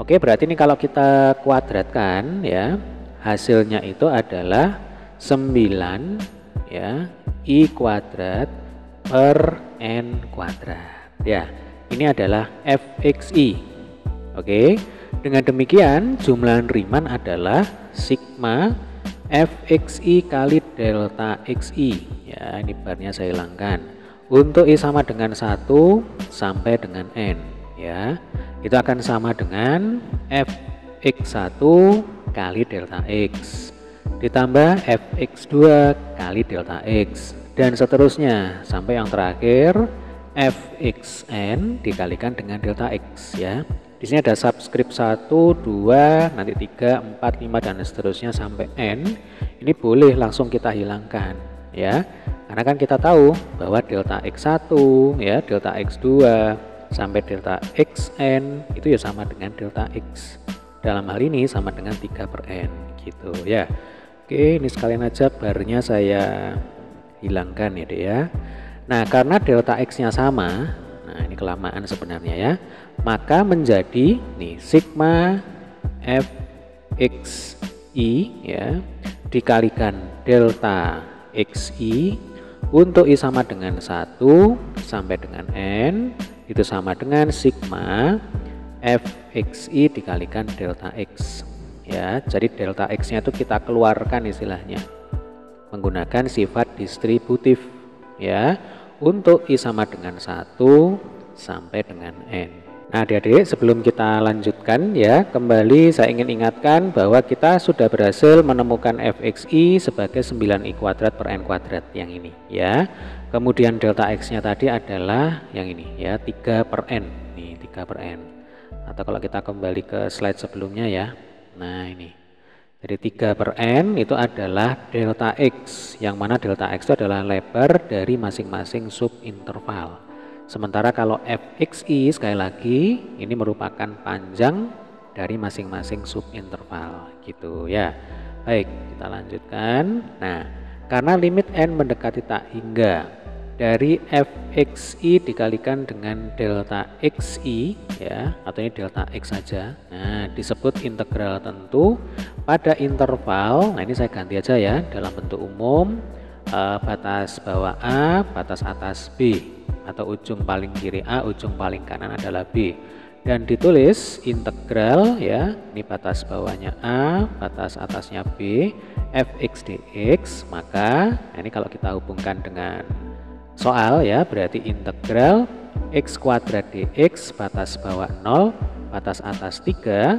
A: Oke, berarti ini kalau kita kuadratkan ya, hasilnya itu adalah 9 ya I kuadrat per N kuadrat ya. Ini adalah fxi. Oke, dengan demikian jumlah Riemann adalah sigma fxi kali delta xi ya. Ini barnya saya hilangkan. Untuk I sama dengan 1 sampai dengan N ya, itu akan sama dengan fx1 kali delta x ditambah fx2 kali delta x, dan seterusnya sampai yang terakhir fxn dikalikan dengan delta x ya. Di sini ada subskrip 1, 2, nanti 3, 4, 5 dan seterusnya sampai n. Ini boleh langsung kita hilangkan ya. Karena kan kita tahu bahwa delta x1 ya, delta x2 sampai delta xn itu ya sama dengan delta x. Dalam hal ini sama dengan 3 per n gitu ya. Oke, ini sekalian aja barnya saya hilangkan ya deh ya. Nah, karena delta x-nya sama, nah ini kelamaan sebenarnya ya, maka menjadi nih sigma fxi ya dikalikan delta xi untuk I sama dengan 1 sampai dengan N itu sama dengan sigma fxi dikalikan delta x ya. Jadi delta x-nya itu kita keluarkan istilahnya menggunakan sifat distributif ya, untuk I sama dengan 1 sampai dengan N. Nah, adik-adik, sebelum kita lanjutkan ya, kembali saya ingin ingatkan bahwa kita sudah berhasil menemukan fxi sebagai 9i kuadrat per n kuadrat yang ini ya. Kemudian delta x-nya tadi adalah yang ini ya, 3 per n. Nih, 3 per n. Atau kalau kita kembali ke slide sebelumnya ya. Nah, ini. Jadi 3 per n itu adalah delta x, yang mana delta x itu adalah lebar dari masing-masing subinterval. Sementara kalau fxi sekali lagi ini merupakan panjang dari masing-masing subinterval gitu ya. Baik, kita lanjutkan. Nah, karena limit n mendekati tak hingga dari fxi dikalikan dengan delta xi ya, atau ini delta x saja. Nah, disebut integral tentu pada interval. Nah, ini saya ganti aja ya dalam bentuk umum, batas bawah A, batas atas B, atau ujung paling kiri A, ujung paling kanan adalah B, dan ditulis integral ya, ini batas bawahnya A, batas atasnya B, fx dx. Maka ini kalau kita hubungkan dengan soal ya, berarti integral x kuadrat dx batas bawah 0 batas atas 3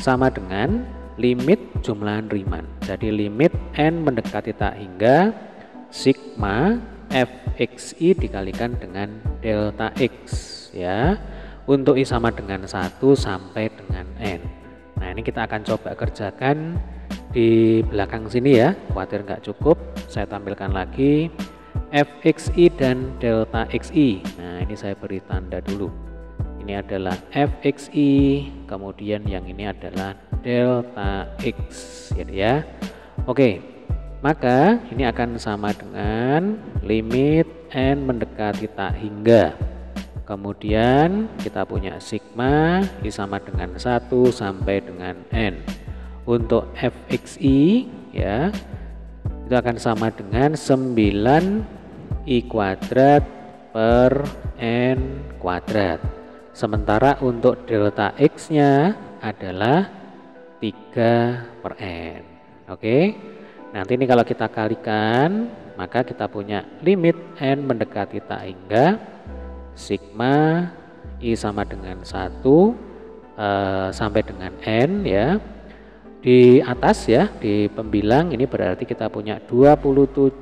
A: sama dengan limit jumlahan Riemann. Jadi limit n mendekati tak hingga sigma fxi dikalikan dengan delta x ya, untuk I sama dengan 1 sampai dengan n. Nah, ini kita akan coba kerjakan di belakang sini ya, khawatir nggak cukup saya tampilkan lagi fxi dan delta xi. Nah, ini saya beri tanda dulu, ini adalah fxi, kemudian yang ini adalah delta x gitu ya. Oke, maka ini akan sama dengan limit n mendekati tak hingga, kemudian kita punya sigma I sama dengan 1 sampai dengan n. Untuk fxi ya, itu akan sama dengan 9i kuadrat per n kuadrat. Sementara untuk delta x nya adalah 3 per n. Oke, nanti ini kalau kita kalikan, maka kita punya limit n mendekati tak hingga sigma I sama dengan 1 sampai dengan n ya, Di atas ya, di pembilang ini berarti kita punya 27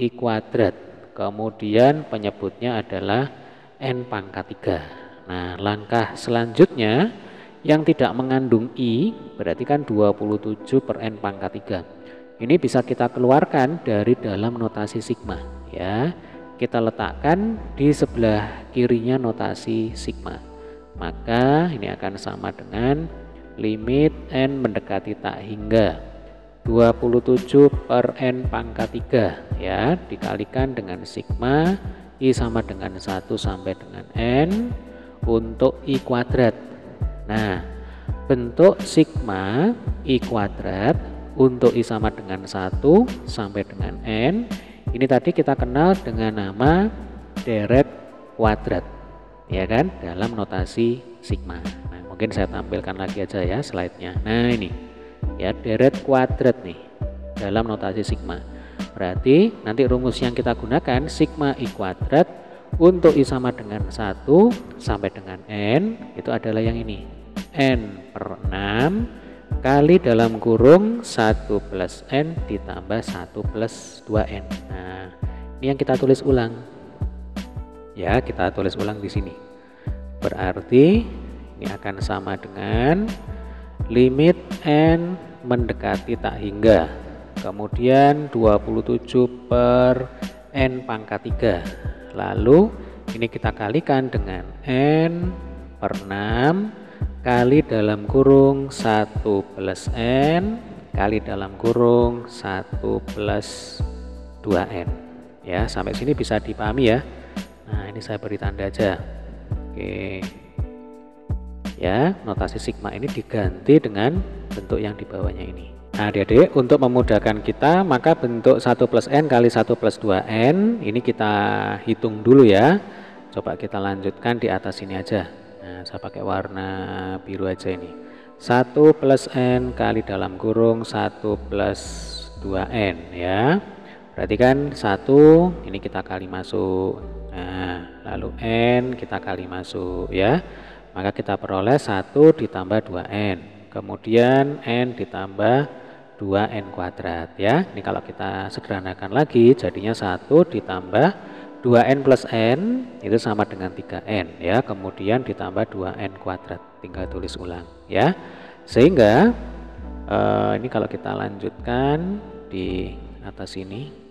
A: I kuadrat. Kemudian penyebutnya adalah N pangkat 3. Nah, langkah selanjutnya yang tidak mengandung I berarti kan 27 per N pangkat 3. Ini bisa kita keluarkan dari dalam notasi sigma ya. Kita letakkan di sebelah kirinya notasi sigma. Maka ini akan sama dengan limit N mendekati tak hingga 27 per N pangkat 3 ya, dikalikan dengan sigma I sama dengan 1 sampai dengan N untuk I kuadrat. Nah, bentuk sigma I kuadrat untuk I sama dengan 1 sampai dengan N ini tadi kita kenal dengan nama deret kuadrat ya kan, dalam notasi sigma. Nah, mungkin saya tampilkan lagi aja ya slide-nya. Nah, ini ya deret kuadrat nih dalam notasi sigma. Berarti nanti rumus yang kita gunakan sigma I kuadrat untuk I sama dengan 1 sampai dengan N itu adalah yang ini. N per 6 kali dalam kurung 1 plus N ditambah 1 plus 2N. Nah, ini yang kita tulis ulang. Ya, kita tulis ulang di sini. Berarti ini akan sama dengan limit N mendekati tak hingga. Kemudian 27 per N pangkat 3. Lalu ini kita kalikan dengan N per 6 kali dalam kurung 1 plus N kali dalam kurung 1 plus 2N. Ya, sampai sini bisa dipahami ya. Nah, ini saya beri tanda aja. Oke. Ya, notasi sigma ini diganti dengan bentuk yang di bawahnya ini. Nah, adik-adik, untuk memudahkan kita, maka bentuk 1 plus N kali 1 plus 2N ini kita hitung dulu ya. Coba kita lanjutkan di atas ini aja. Nah, saya pakai warna biru aja ini. 1 plus N kali dalam kurung 1 plus 2N ya. Berarti kan 1 ini kita kali masuk. Nah, lalu N kita kali masuk ya. Maka kita peroleh 1 ditambah 2N. Kemudian N ditambah 2N kuadrat ya. Ini kalau kita sederhanakan lagi jadinya 1 ditambah 2N plus N itu sama dengan 3N ya. Kemudian ditambah 2N kuadrat. Tinggal tulis ulang ya. Sehingga ini kalau kita lanjutkan di atas ini.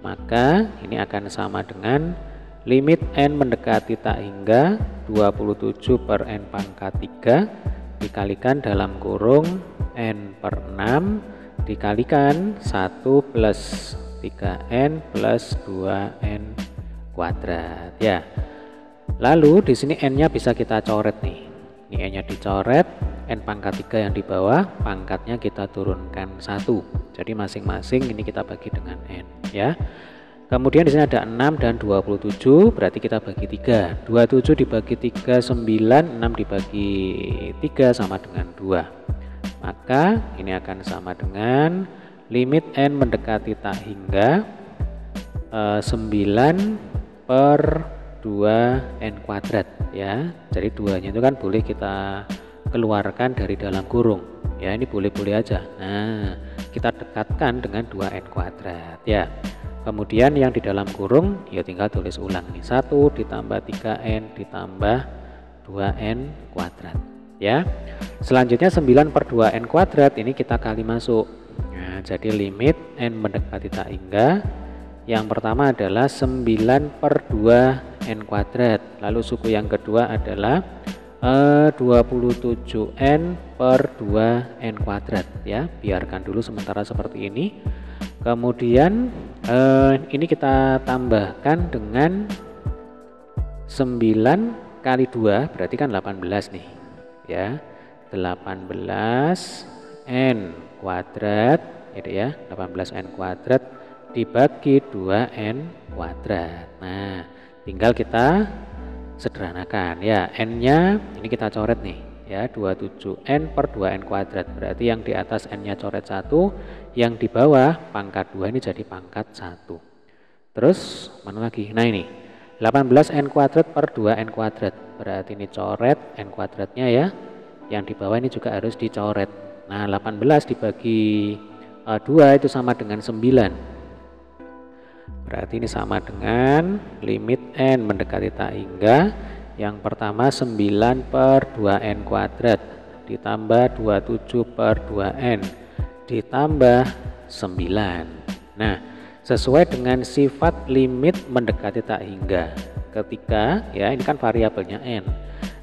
A: Maka ini akan sama dengan limit N mendekati tak hingga 27 per N pangkat 3 dikalikan dalam kurung N per 6 dikalikan 1 plus 3N plus 2N kuadrat ya. Lalu di sini N-nya bisa kita coret nih. Ini N-nya dicoret, N pangkat 3 yang di bawah, pangkatnya kita turunkan 1. Jadi masing-masing ini kita bagi dengan N ya. Kemudian di sini ada 6 dan 27, berarti kita bagi 3. 27 dibagi 3 9, 6 dibagi 3 sama dengan 2. Maka ini akan sama dengan limit N mendekati tak hingga 9 per 2N kuadrat ya. Jadi 2-nya itu kan boleh kita keluarkan dari dalam kurung ya, ini boleh-boleh aja. Nah, kita dekatkan dengan 2N kuadrat ya. Kemudian yang di dalam kurung ya tinggal tulis ulang nih, 1 ditambah 3N ditambah 2N kuadrat ya. Selanjutnya 9 per 2N kuadrat ini kita kali masuk. Nah, jadi limit N mendekati tak hingga yang pertama adalah 9 per 2N kuadrat. Lalu suku yang kedua adalah 27N per 2N kuadrat ya. Biarkan dulu sementara seperti ini. Kemudian ini kita tambahkan dengan 9 kali 2 berarti kan 18 nih ya. 18N kuadrat gitu ya. 18N kuadrat dibagi 2N kuadrat. Nah, tinggal kita sederhanakan ya. N-nya ini kita coret nih ya, 27N per 2N kuadrat. Berarti yang di atas N-nya coret 1, yang di bawah pangkat 2 ini jadi pangkat 1. Terus mana lagi? Nah, ini 18N kuadrat per 2N kuadrat. Berarti ini coret N kuadratnya ya. yang di bawah ini juga harus dicoret. Nah 18 dibagi 2 itu sama dengan 9. Berarti ini sama dengan limit n mendekati tak hingga. Yang pertama 9 per 2n kuadrat ditambah 27 per 2n ditambah 9. Nah, sesuai dengan sifat limit mendekati tak hingga. Ketika ya ini kan variabelnya n.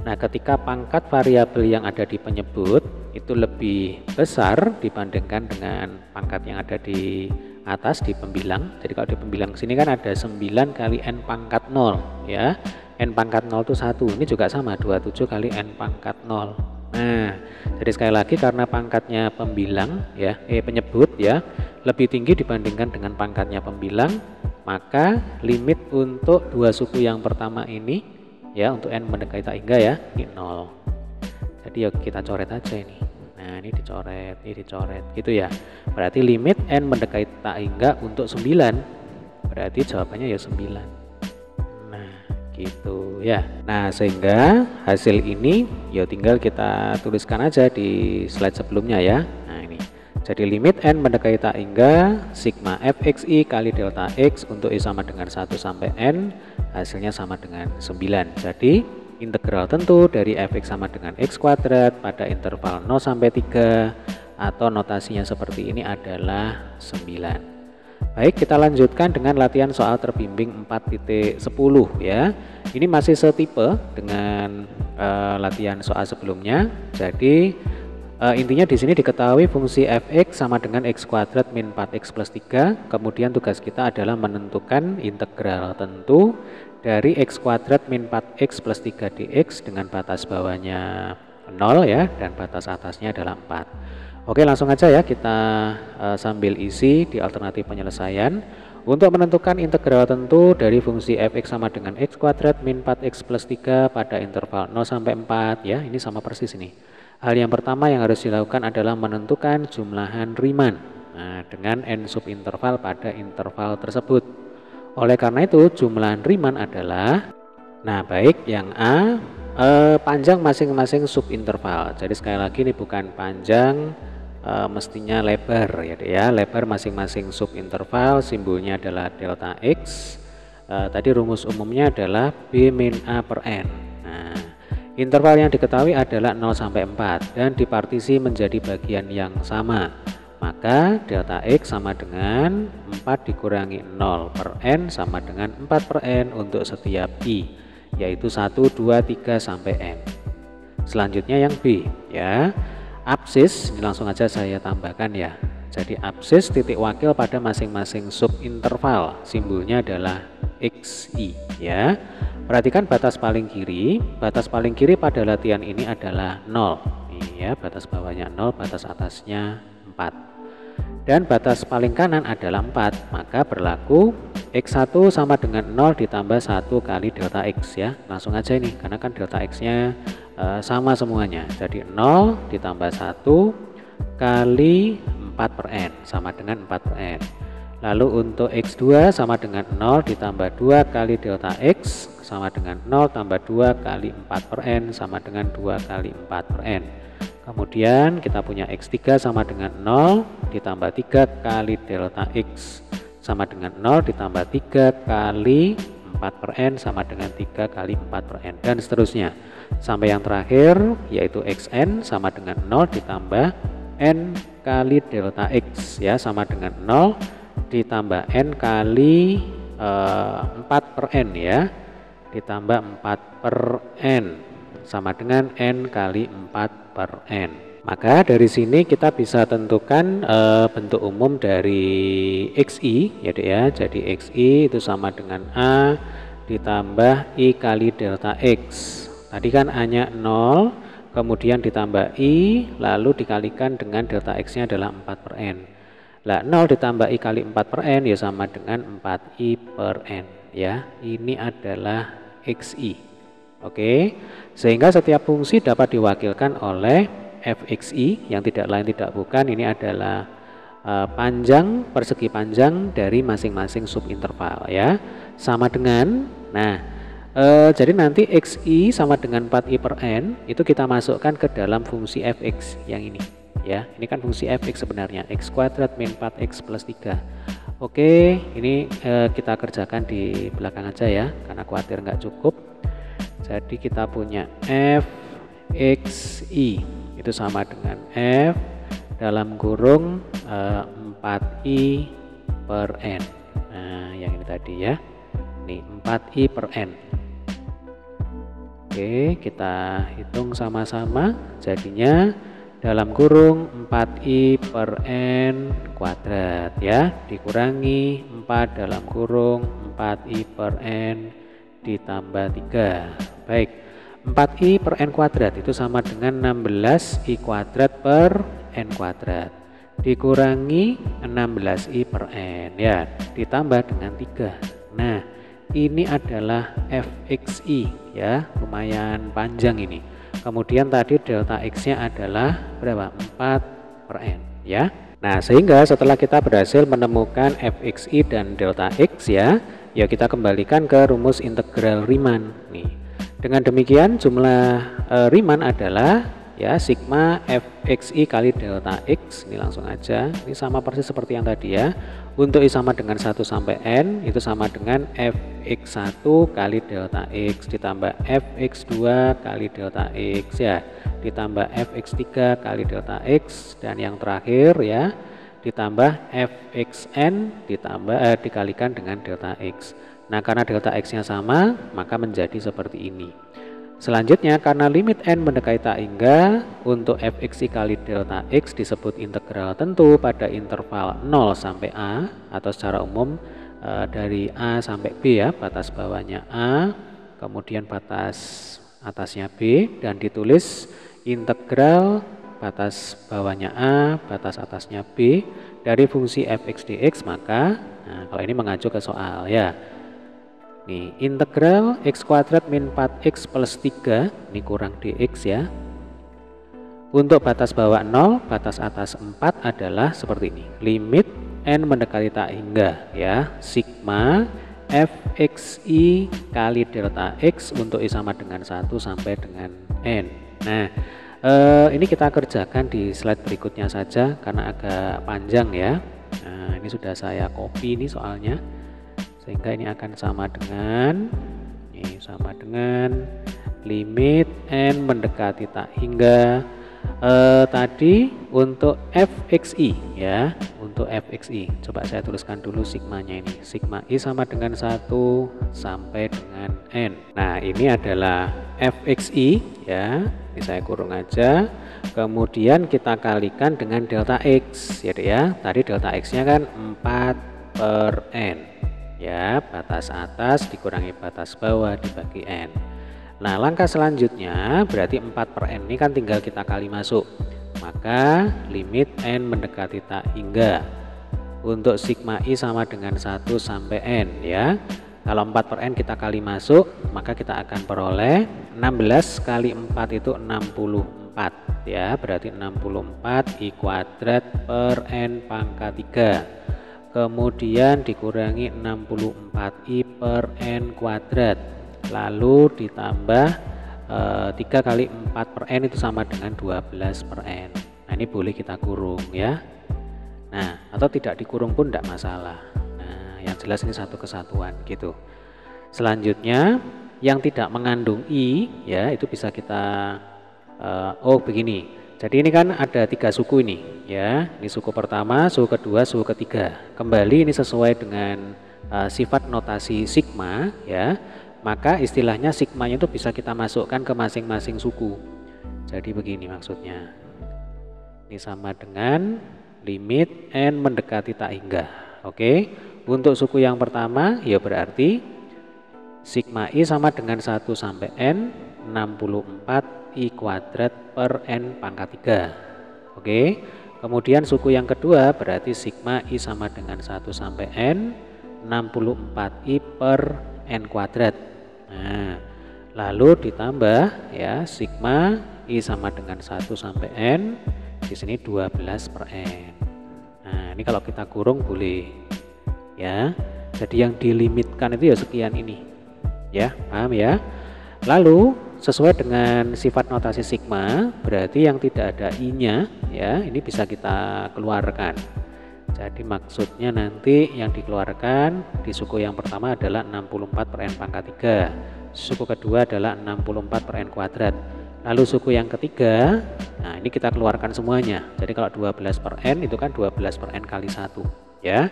A: Nah, ketika pangkat variabel yang ada di penyebut itu lebih besar dibandingkan dengan pangkat yang ada di atas di pembilang. Jadi kalau di pembilang sini kan ada 9 kali n pangkat 0 ya. N pangkat 0 itu 1. Ini juga sama 27 kali n pangkat 0. Nah, jadi sekali lagi karena pangkatnya pembilang ya, penyebut ya, lebih tinggi dibandingkan dengan pangkatnya pembilang, maka limit untuk dua suku yang pertama ini ya, untuk n mendekati tak hingga ya, ini 0. Jadi ya kita coret aja ini. Nah, ini dicoret gitu ya. Berarti limit n mendekati tak hingga untuk 9. Berarti jawabannya ya 9. Nah, gitu ya. Nah, sehingga hasil ini ya tinggal kita tuliskan aja di slide sebelumnya ya. Nah, ini. Jadi limit n mendekati tak hingga sigma fxi kali delta x untuk i sama dengan 1 sampai n, hasilnya sama dengan 9. Jadi integral tentu dari fx sama dengan x kuadrat pada interval 0 sampai 3 atau notasinya seperti ini adalah 9. Baik, kita lanjutkan dengan latihan soal terbimbing 4.10 ya. Ini masih setipe dengan latihan soal sebelumnya. Jadi intinya di sini diketahui fungsi fx sama dengan x kuadrat min 4x plus 3. Kemudian tugas kita adalah menentukan integral tentu dari x kuadrat min 4x plus 3 dx dengan batas bawahnya 0 ya, dan batas atasnya adalah 4. Oke, langsung aja ya kita sambil isi di alternatif penyelesaian. Untuk menentukan integral tentu dari fungsi fx sama dengan x kuadrat min 4x plus 3 pada interval 0 sampai 4 ya, ini sama persis ini. Hal yang pertama yang harus dilakukan adalah menentukan jumlahan Riemann dengan n subinterval pada interval tersebut. Oleh karena itu jumlahan Riemann adalah, nah baik, yang A panjang masing-masing subinterval. Jadi sekali lagi ini bukan panjang, mestinya lebar ya, lebar masing-masing subinterval, simbolnya adalah delta x. Tadi rumus umumnya adalah b min a per n. Nah, interval yang diketahui adalah 0 sampai 4 dan dipartisi menjadi bagian yang sama. Maka delta x sama dengan 4 dikurangi 0 per n sama dengan 4 per n untuk setiap i, yaitu 1, 2, 3 sampai n. Selanjutnya yang B ya, absis, ini langsung aja saya tambahkan ya. Jadi absis titik wakil pada masing-masing subinterval, simbolnya adalah xi ya. Perhatikan batas paling kiri pada latihan ini adalah 0. Iya, batas bawahnya 0, batas atasnya 4. Dan batas paling kanan adalah 4, maka berlaku x1 sama dengan 0 ditambah 1 kali delta x ya. Langsung aja ini, karena kan delta x nya sama semuanya. Jadi 0 ditambah 1 kali 4 per n sama dengan 4 per n. Lalu untuk x2 sama dengan 0 ditambah 2 kali delta x sama dengan 0 tambah 2 kali 4 per n sama dengan 2 kali 4 per n. Kemudian kita punya x3 sama dengan 0 ditambah 3 kali delta x sama dengan 0 ditambah 3 kali 4 per n sama dengan 3 kali 4 per n, dan seterusnya sampai yang terakhir yaitu xn sama dengan 0 ditambah n kali delta x ya, sama dengan 0 ditambah n kali 4 per n ya, ditambah 4 per n sama dengan n kali 4 per n. Maka dari sini kita bisa tentukan bentuk umum dari xi ya. Jadi xi itu sama dengan a ditambah i kali delta x. Tadi kan a nya 0, kemudian ditambah i, lalu dikalikan dengan delta x nya adalah 4 per n. Lah 0 ditambah i kali 4 per n ya sama dengan 4i per n ya. Ini adalah xi. Oke, sehingga setiap fungsi dapat diwakilkan oleh fxi yang tidak lain tidak bukan ini adalah panjang, persegi panjang dari masing-masing subinterval ya, sama dengan, nah Jadi nanti xi sama dengan 4i per n itu kita masukkan ke dalam fungsi fx yang ini ya. Ini kan fungsi fx sebenarnya, x kuadrat min 4x plus 3. Oke, ini kita kerjakan di belakang aja ya, karena khawatir nggak cukup. Jadi kita punya fxi itu sama dengan f dalam kurung 4i per n. Nah, yang ini tadi ya. Ini 4i per n. Oke, kita hitung sama-sama. Jadinya dalam kurung 4i per n kuadrat ya, dikurangi 4 dalam kurung 4i per n ditambah 3. Baik, 4i per n kuadrat itu sama dengan 16i kuadrat per n kuadrat dikurangi 16i per n ya, ditambah dengan 3. Nah, ini adalah fxi ya, lumayan panjang ini. Kemudian tadi delta x-nya adalah berapa? 4 per n ya. Nah, sehingga setelah kita berhasil menemukan fxi dan delta x ya, ya kita kembalikan ke rumus integral Riemann nih. Dengan demikian jumlah Riemann adalah ya sigma fxi kali delta x. Ini langsung aja, ini sama persis seperti yang tadi ya. Untuk i sama dengan 1 sampai n itu sama dengan fx1 kali delta x ditambah fx2 kali delta x ya, ditambah fx3 kali delta x, dan yang terakhir ya ditambah fxn dikalikan dengan delta x. Nah, karena delta x nya sama maka menjadi seperti ini. Selanjutnya, karena limit n mendekati tak hingga, untuk fxi kali delta x disebut integral tentu pada interval 0 sampai a, atau secara umum dari a sampai b ya, batas bawahnya a, kemudian batas atasnya b, dan ditulis integral batas bawahnya a, batas atasnya b dari fungsi fx dx. Maka kalau ini mengacu ke soal ya. Nih, integral x kuadrat min 4x plus 3 ini kurang dx ya. Untuk batas bawah 0, batas atas 4 adalah seperti ini. Limit n mendekati tak hingga ya, sigma fxi kali delta x untuk i sama dengan 1 sampai dengan n. Nah, ini kita kerjakan di slide berikutnya saja karena agak panjang ya. Nah, ini sudah saya copy ini soalnya, sehingga ini akan sama dengan limit n mendekati tak hingga tadi untuk fxi ya. Untuk fxi coba saya tuliskan dulu sigmanya ini, sigma i sama dengan 1 sampai dengan n. Nah, ini adalah fxi ya, ini saya kurung aja, kemudian kita kalikan dengan delta x ya. Tadi delta x nya kan 4 per n ya, batas atas dikurangi batas bawah dibagi n. Nah, langkah selanjutnya berarti 4 per n ini kan tinggal kita kali masuk. Maka limit n mendekati tak hingga untuk sigma i sama dengan 1 sampai n ya. Kalau 4 per n kita kali masuk, maka kita akan peroleh 16 kali 4 itu 64 ya, berarti 64 i kuadrat per n pangkat 3. Kemudian dikurangi 64i per n kuadrat, lalu ditambah 3 kali 4 per n itu sama dengan 12 per n. Nah, ini boleh kita kurung ya. Nah, atau tidak dikurung pun tidak masalah. Nah, yang jelas ini satu kesatuan gitu. Selanjutnya yang tidak mengandung i ya, itu bisa kita begini. Jadi ini kan ada 3 suku ini ya. Ini suku pertama, suku kedua, suku ketiga. Kembali ini sesuai dengan sifat notasi sigma ya. Maka istilahnya sigmanya itu bisa kita masukkan ke masing-masing suku. Jadi begini maksudnya. Ini sama dengan limit n mendekati tak hingga. Oke. Untuk suku yang pertama ya berarti sigma i sama dengan 1 sampai n 64 i kuadrat per n pangkat 3. Oke. Kemudian suku yang kedua berarti sigma i sama dengan 1 sampai n 64 i per n kuadrat. Nah, lalu ditambah ya sigma i sama dengan 1 sampai n, di sini 12 per n. Nah, ini kalau kita kurung boleh ya. Jadi yang dilimitkan itu ya sekian ini Ya, paham ya? Lalu sesuai dengan sifat notasi sigma, berarti yang tidak ada i-nya ya, ini bisa kita keluarkan. Jadi maksudnya nanti yang dikeluarkan di suku yang pertama adalah 64 per n pangkat 3. Suku kedua adalah 64 per n kuadrat. Lalu suku yang ketiga, nah ini kita keluarkan semuanya. Jadi kalau 12 per n itu kan 12 per n kali 1 ya.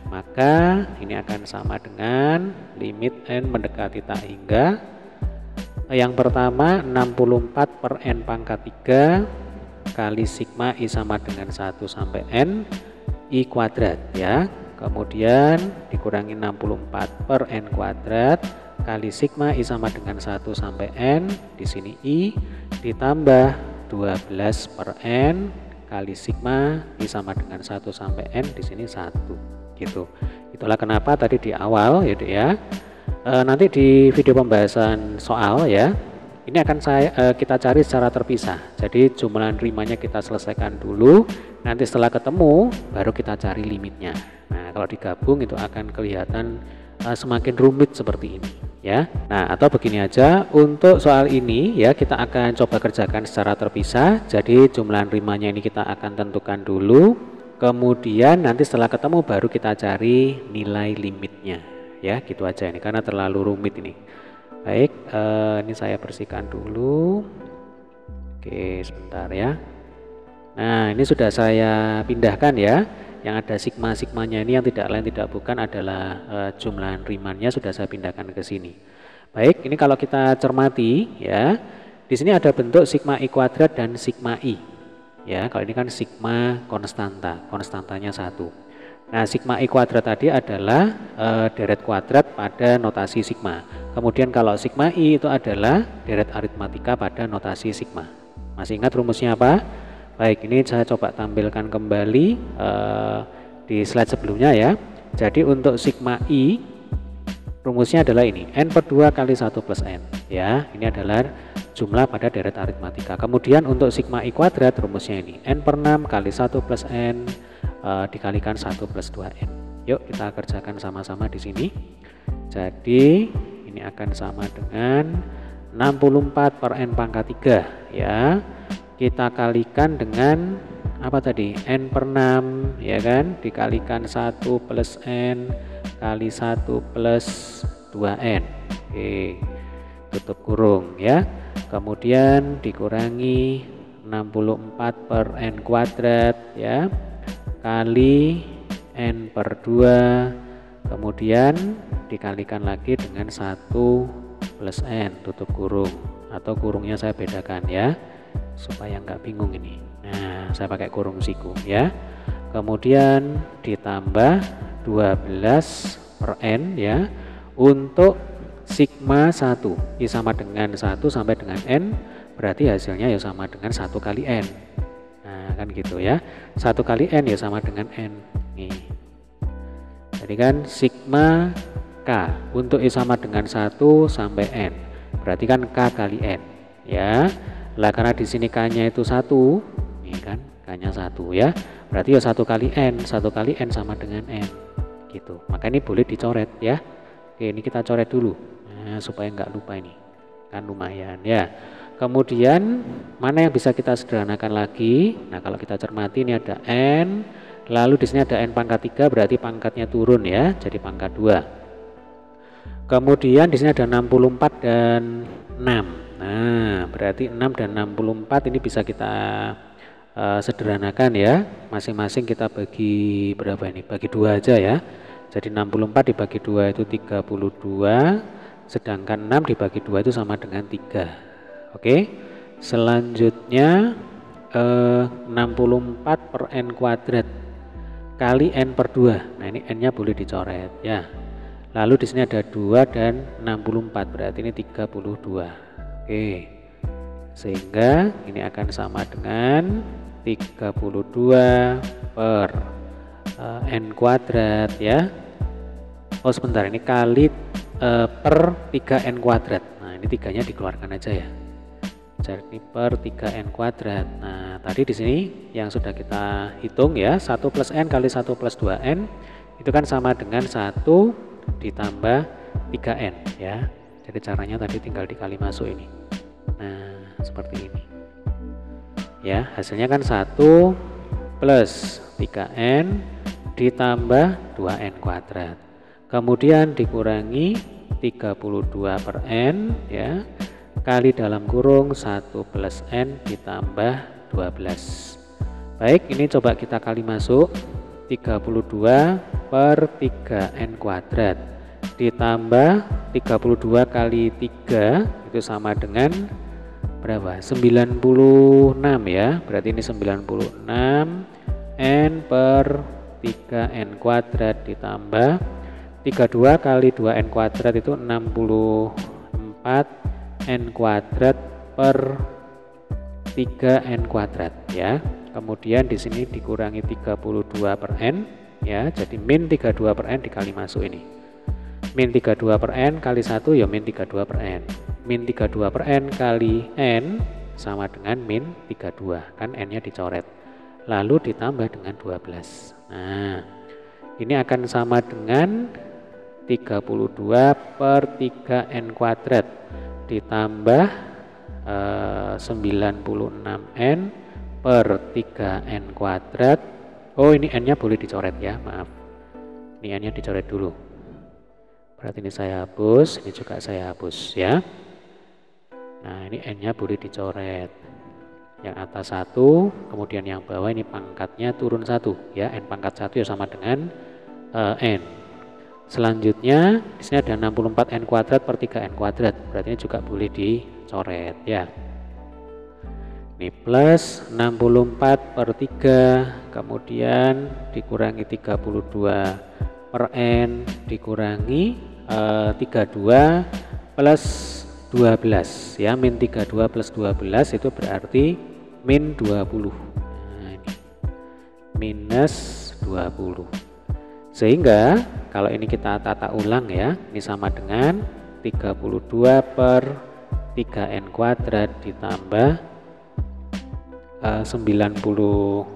A: Maka ini akan sama dengan limit n mendekati tak hingga. Yang pertama 64 per n pangkat 3 kali sigma i sama dengan 1 sampai n i kuadrat ya. Kemudian dikurangi 64 per n kuadrat kali sigma i sama dengan 1 sampai n, di sini i, ditambah 12 per n kali sigma i sama dengan 1 sampai n, di sini 1 gitu. Itulah kenapa tadi di awal gitu ya. Nanti di video pembahasan soal ya, ini akan kita cari secara terpisah. Jadi jumlah rimanya kita selesaikan dulu, nanti setelah ketemu baru kita cari limitnya. Nah kalau digabung itu akan kelihatan semakin rumit seperti ini ya. Nah atau begini aja, untuk soal ini ya kita akan coba kerjakan secara terpisah. Jadi jumlah rimanya ini kita akan tentukan dulu, kemudian nanti setelah ketemu baru kita cari nilai limitnya ya, gitu aja ini karena terlalu rumit ini. Baik, ini saya bersihkan dulu. Oke sebentar ya. Nah ini sudah saya pindahkan ya, yang ada sigma-sigmanya ini yang tidak lain tidak bukan adalah jumlah rimannya sudah saya pindahkan ke sini. Baik, ini kalau kita cermati ya, di sini ada bentuk sigma i kuadrat dan sigma i ya. Kalau ini kan sigma konstanta, konstantanya 1. Nah sigma i kuadrat tadi adalah deret kuadrat pada notasi sigma. Kemudian kalau sigma i itu adalah deret aritmatika pada notasi sigma. Masih ingat rumusnya apa? Baik, ini saya coba tampilkan kembali di slide sebelumnya ya. Jadi untuk sigma i rumusnya adalah ini, n per 2 kali 1 plus n ya. Ini adalah jumlah pada deret aritmatika. Kemudian untuk sigma i kuadrat rumusnya ini, n per 6 kali 1 plus n dikalikan 1 plus 2n. Yuk kita kerjakan sama-sama di sini. Jadi ini akan sama dengan 64 per n pangkat 3 ya. Kita kalikan dengan apa tadi, n per 6 ya kan, dikalikan 1 plus n kali 1 plus 2n. Oke, tutup kurung ya. Kemudian dikurangi 64 per n kuadrat ya, kali n per 2, kemudian dikalikan lagi dengan 1 plus n, tutup kurung, atau kurungnya saya bedakan ya supaya nggak bingung ini. Nah saya pakai kurung siku ya. Kemudian ditambah 12 per n ya untuk sigma 1 i sama dengan 1 sampai dengan n, berarti hasilnya ya sama dengan 1 kali n. Nah kan gitu ya, 1 kali n ya sama dengan n nih. Jadi kan sigma k untuk i sama dengan 1 sampai n, berarti kan k kali n ya. Lah karena di sini k-nya itu 1 nih kan, k-nya 1 ya, berarti ya 1 kali n, 1 kali n sama dengan n gitu. Maka ini boleh dicoret ya. Oke, ini kita coret dulu nah, supaya nggak lupa, ini kan lumayan ya. Kemudian mana yang bisa kita sederhanakan lagi? Nah kalau kita cermati ini ada n, lalu di sini ada n pangkat 3, berarti pangkatnya turun ya, jadi pangkat 2. Kemudian di sini ada 64 dan 6. Nah berarti 6 dan 64 ini bisa kita sederhanakan ya. Masing-masing kita bagi berapa ini? Bagi 2 aja ya. Jadi 64 dibagi 2 itu 32, sedangkan 6 dibagi 2 itu sama dengan 3. Oke, selanjutnya 64 per n kuadrat kali n per 2. Nah ini n nya boleh dicoret ya. Lalu di sini ada 2 dan 64, berarti ini 32. Oke, sehingga ini akan sama dengan 32 per n kuadrat ya. Oh sebentar, ini kali per 3n kuadrat. Nah ini 3-nya dikeluarkan aja ya. Jadi per 3n kuadrat. Nah tadi di sini yang sudah kita hitung ya, 1 plus n kali 1 plus 2n itu kan sama dengan 1 ditambah 3n ya. Jadi caranya tadi tinggal dikali masuk ini. Nah, seperti ini. Ya, hasilnya kan 1 plus 3n ditambah 2n kuadrat. Kemudian dikurangi 32 per n ya, kali dalam kurung 1 plus n ditambah 12. Baik, ini coba kita kali masuk. 32 per 3n kuadrat ditambah 32 kali 3 itu sama dengan berapa? 96 ya. Berarti ini 96 n per 3n kuadrat ditambah 32 kali 2n kuadrat itu 64 n kuadrat per 3n kuadrat ya. Kemudian di sini dikurangi 32 per n ya, jadi min 32 per n dikali masuk ini. Min 32 per n kali 1 ya min 32 per n. Min 32 per n kali n sama dengan min 32, kan n-nya dicoret. Lalu ditambah dengan 12. Nah, ini akan sama dengan 32 per 3n kuadrat ditambah 96n per 3n kuadrat. Oh, ini n-nya boleh dicoret ya, maaf. Ini n-nya dicoret dulu. Berarti ini saya hapus, ini juga saya hapus ya. Nah, ini n-nya boleh dicoret. Yang atas 1, kemudian yang bawah ini pangkatnya turun 1 ya. N pangkat 1 ya sama dengan n. Selanjutnya di sini ada 64n kuadrat per 3n kuadrat. Berarti ini juga boleh dicoret ya. Ini plus 64 per 3, kemudian dikurangi 32 per n, dikurangi 32 plus 12 ya, min 32 plus 12 itu berarti min 20. Nah, ini minus 20. Sehingga kalau ini kita tata ulang ya, ini sama dengan 32 per 3n kuadrat ditambah 96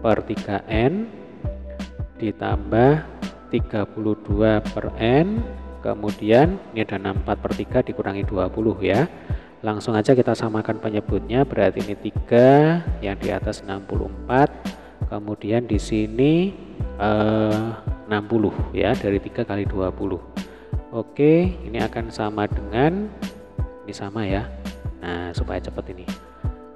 A: per 3n ditambah 32 per n, kemudian ini ada 64 per 3 dikurangi 20 ya. Langsung aja kita samakan penyebutnya, berarti ini 3 yang di atas 64, kemudian di sini 60 ya, dari 3 kali 20. Oke, ini akan sama dengan ini sama ya. Nah, supaya cepat ini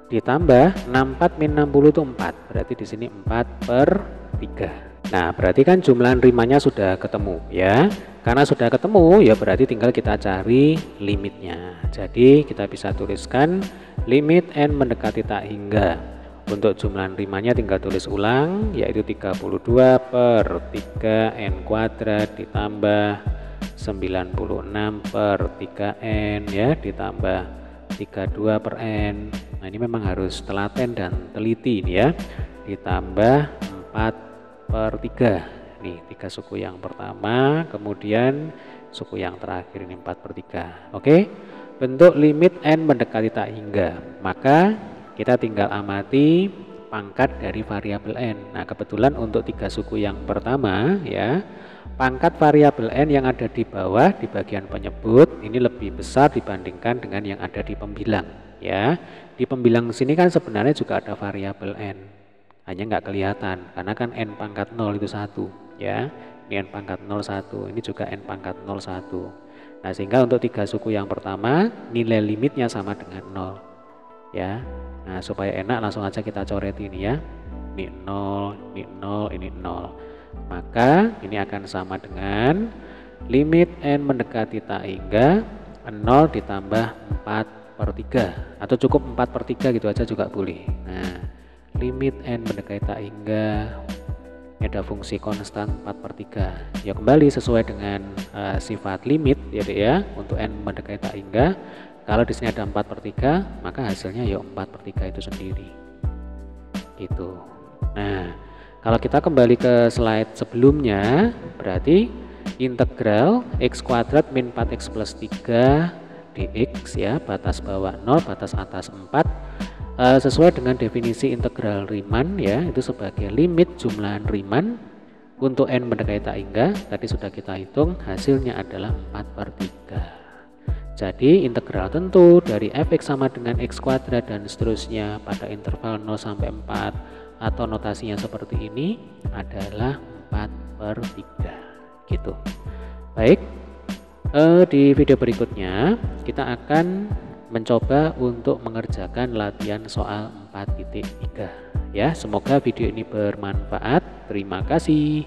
A: ditambah 64 min 60 itu 4, berarti di sini 4 per 3. Nah, berarti kan jumlah rimanya sudah ketemu ya. Karena sudah ketemu ya berarti tinggal kita cari limitnya. Jadi kita bisa tuliskan limit n mendekati tak hingga. Untuk jumlah rimanya tinggal tulis ulang, yaitu 32 per 3n kuadrat ditambah 96 per 3n ya, ditambah 32 per n. Nah, ini memang harus telaten dan teliti ini ya. Ditambah 4 per 3. Nih 3 suku yang pertama, kemudian suku yang terakhir ini 4 per 3. Oke, bentuk limit n mendekati tak hingga. Maka kita tinggal amati pangkat dari variabel n. Nah, kebetulan untuk 3 suku yang pertama ya, pangkat variabel n yang ada di bawah di bagian penyebut ini lebih besar dibandingkan dengan yang ada di pembilang ya. Di pembilang sini kan sebenarnya juga ada variabel n, hanya nggak kelihatan karena kan n pangkat 0 itu 1 ya. Ini n pangkat 0 1, ini juga n pangkat 0 1. Nah, sehingga untuk 3 suku yang pertama nilai limitnya sama dengan 0 ya. Nah, supaya enak langsung aja kita coret ini ya. Ini 0, ini 0, ini 0. Maka ini akan sama dengan limit n mendekati tak hingga 0 ditambah 4 per 3, atau cukup 4 per 3 gitu aja juga boleh. Nah, limit n mendekati tak hingga, ini ada fungsi konstan 4 per 3 ya, kembali sesuai dengan sifat limit ya Dek ya. Untuk n mendekati tak hingga, kalau di sini ada 4 per 3 maka hasilnya ya 4 per 3 itu sendiri gitu. Nah, kalau kita kembali ke slide sebelumnya, berarti integral x kuadrat min 4x plus 3 dx ya, batas bawah 0, batas atas 4, sesuai dengan definisi integral Riemann ya, itu sebagai limit jumlah Riemann Untuk n mendekati tak hingga tadi sudah kita hitung, hasilnya adalah 4/3. Jadi integral tentu dari fx sama dengan x kuadrat dan seterusnya pada interval 0 sampai 4 atau notasinya seperti ini adalah 4/3 gitu. Baik, di video berikutnya kita akan mencoba untuk mengerjakan latihan soal 4.3 ya. Semoga video ini bermanfaat. Terima kasih.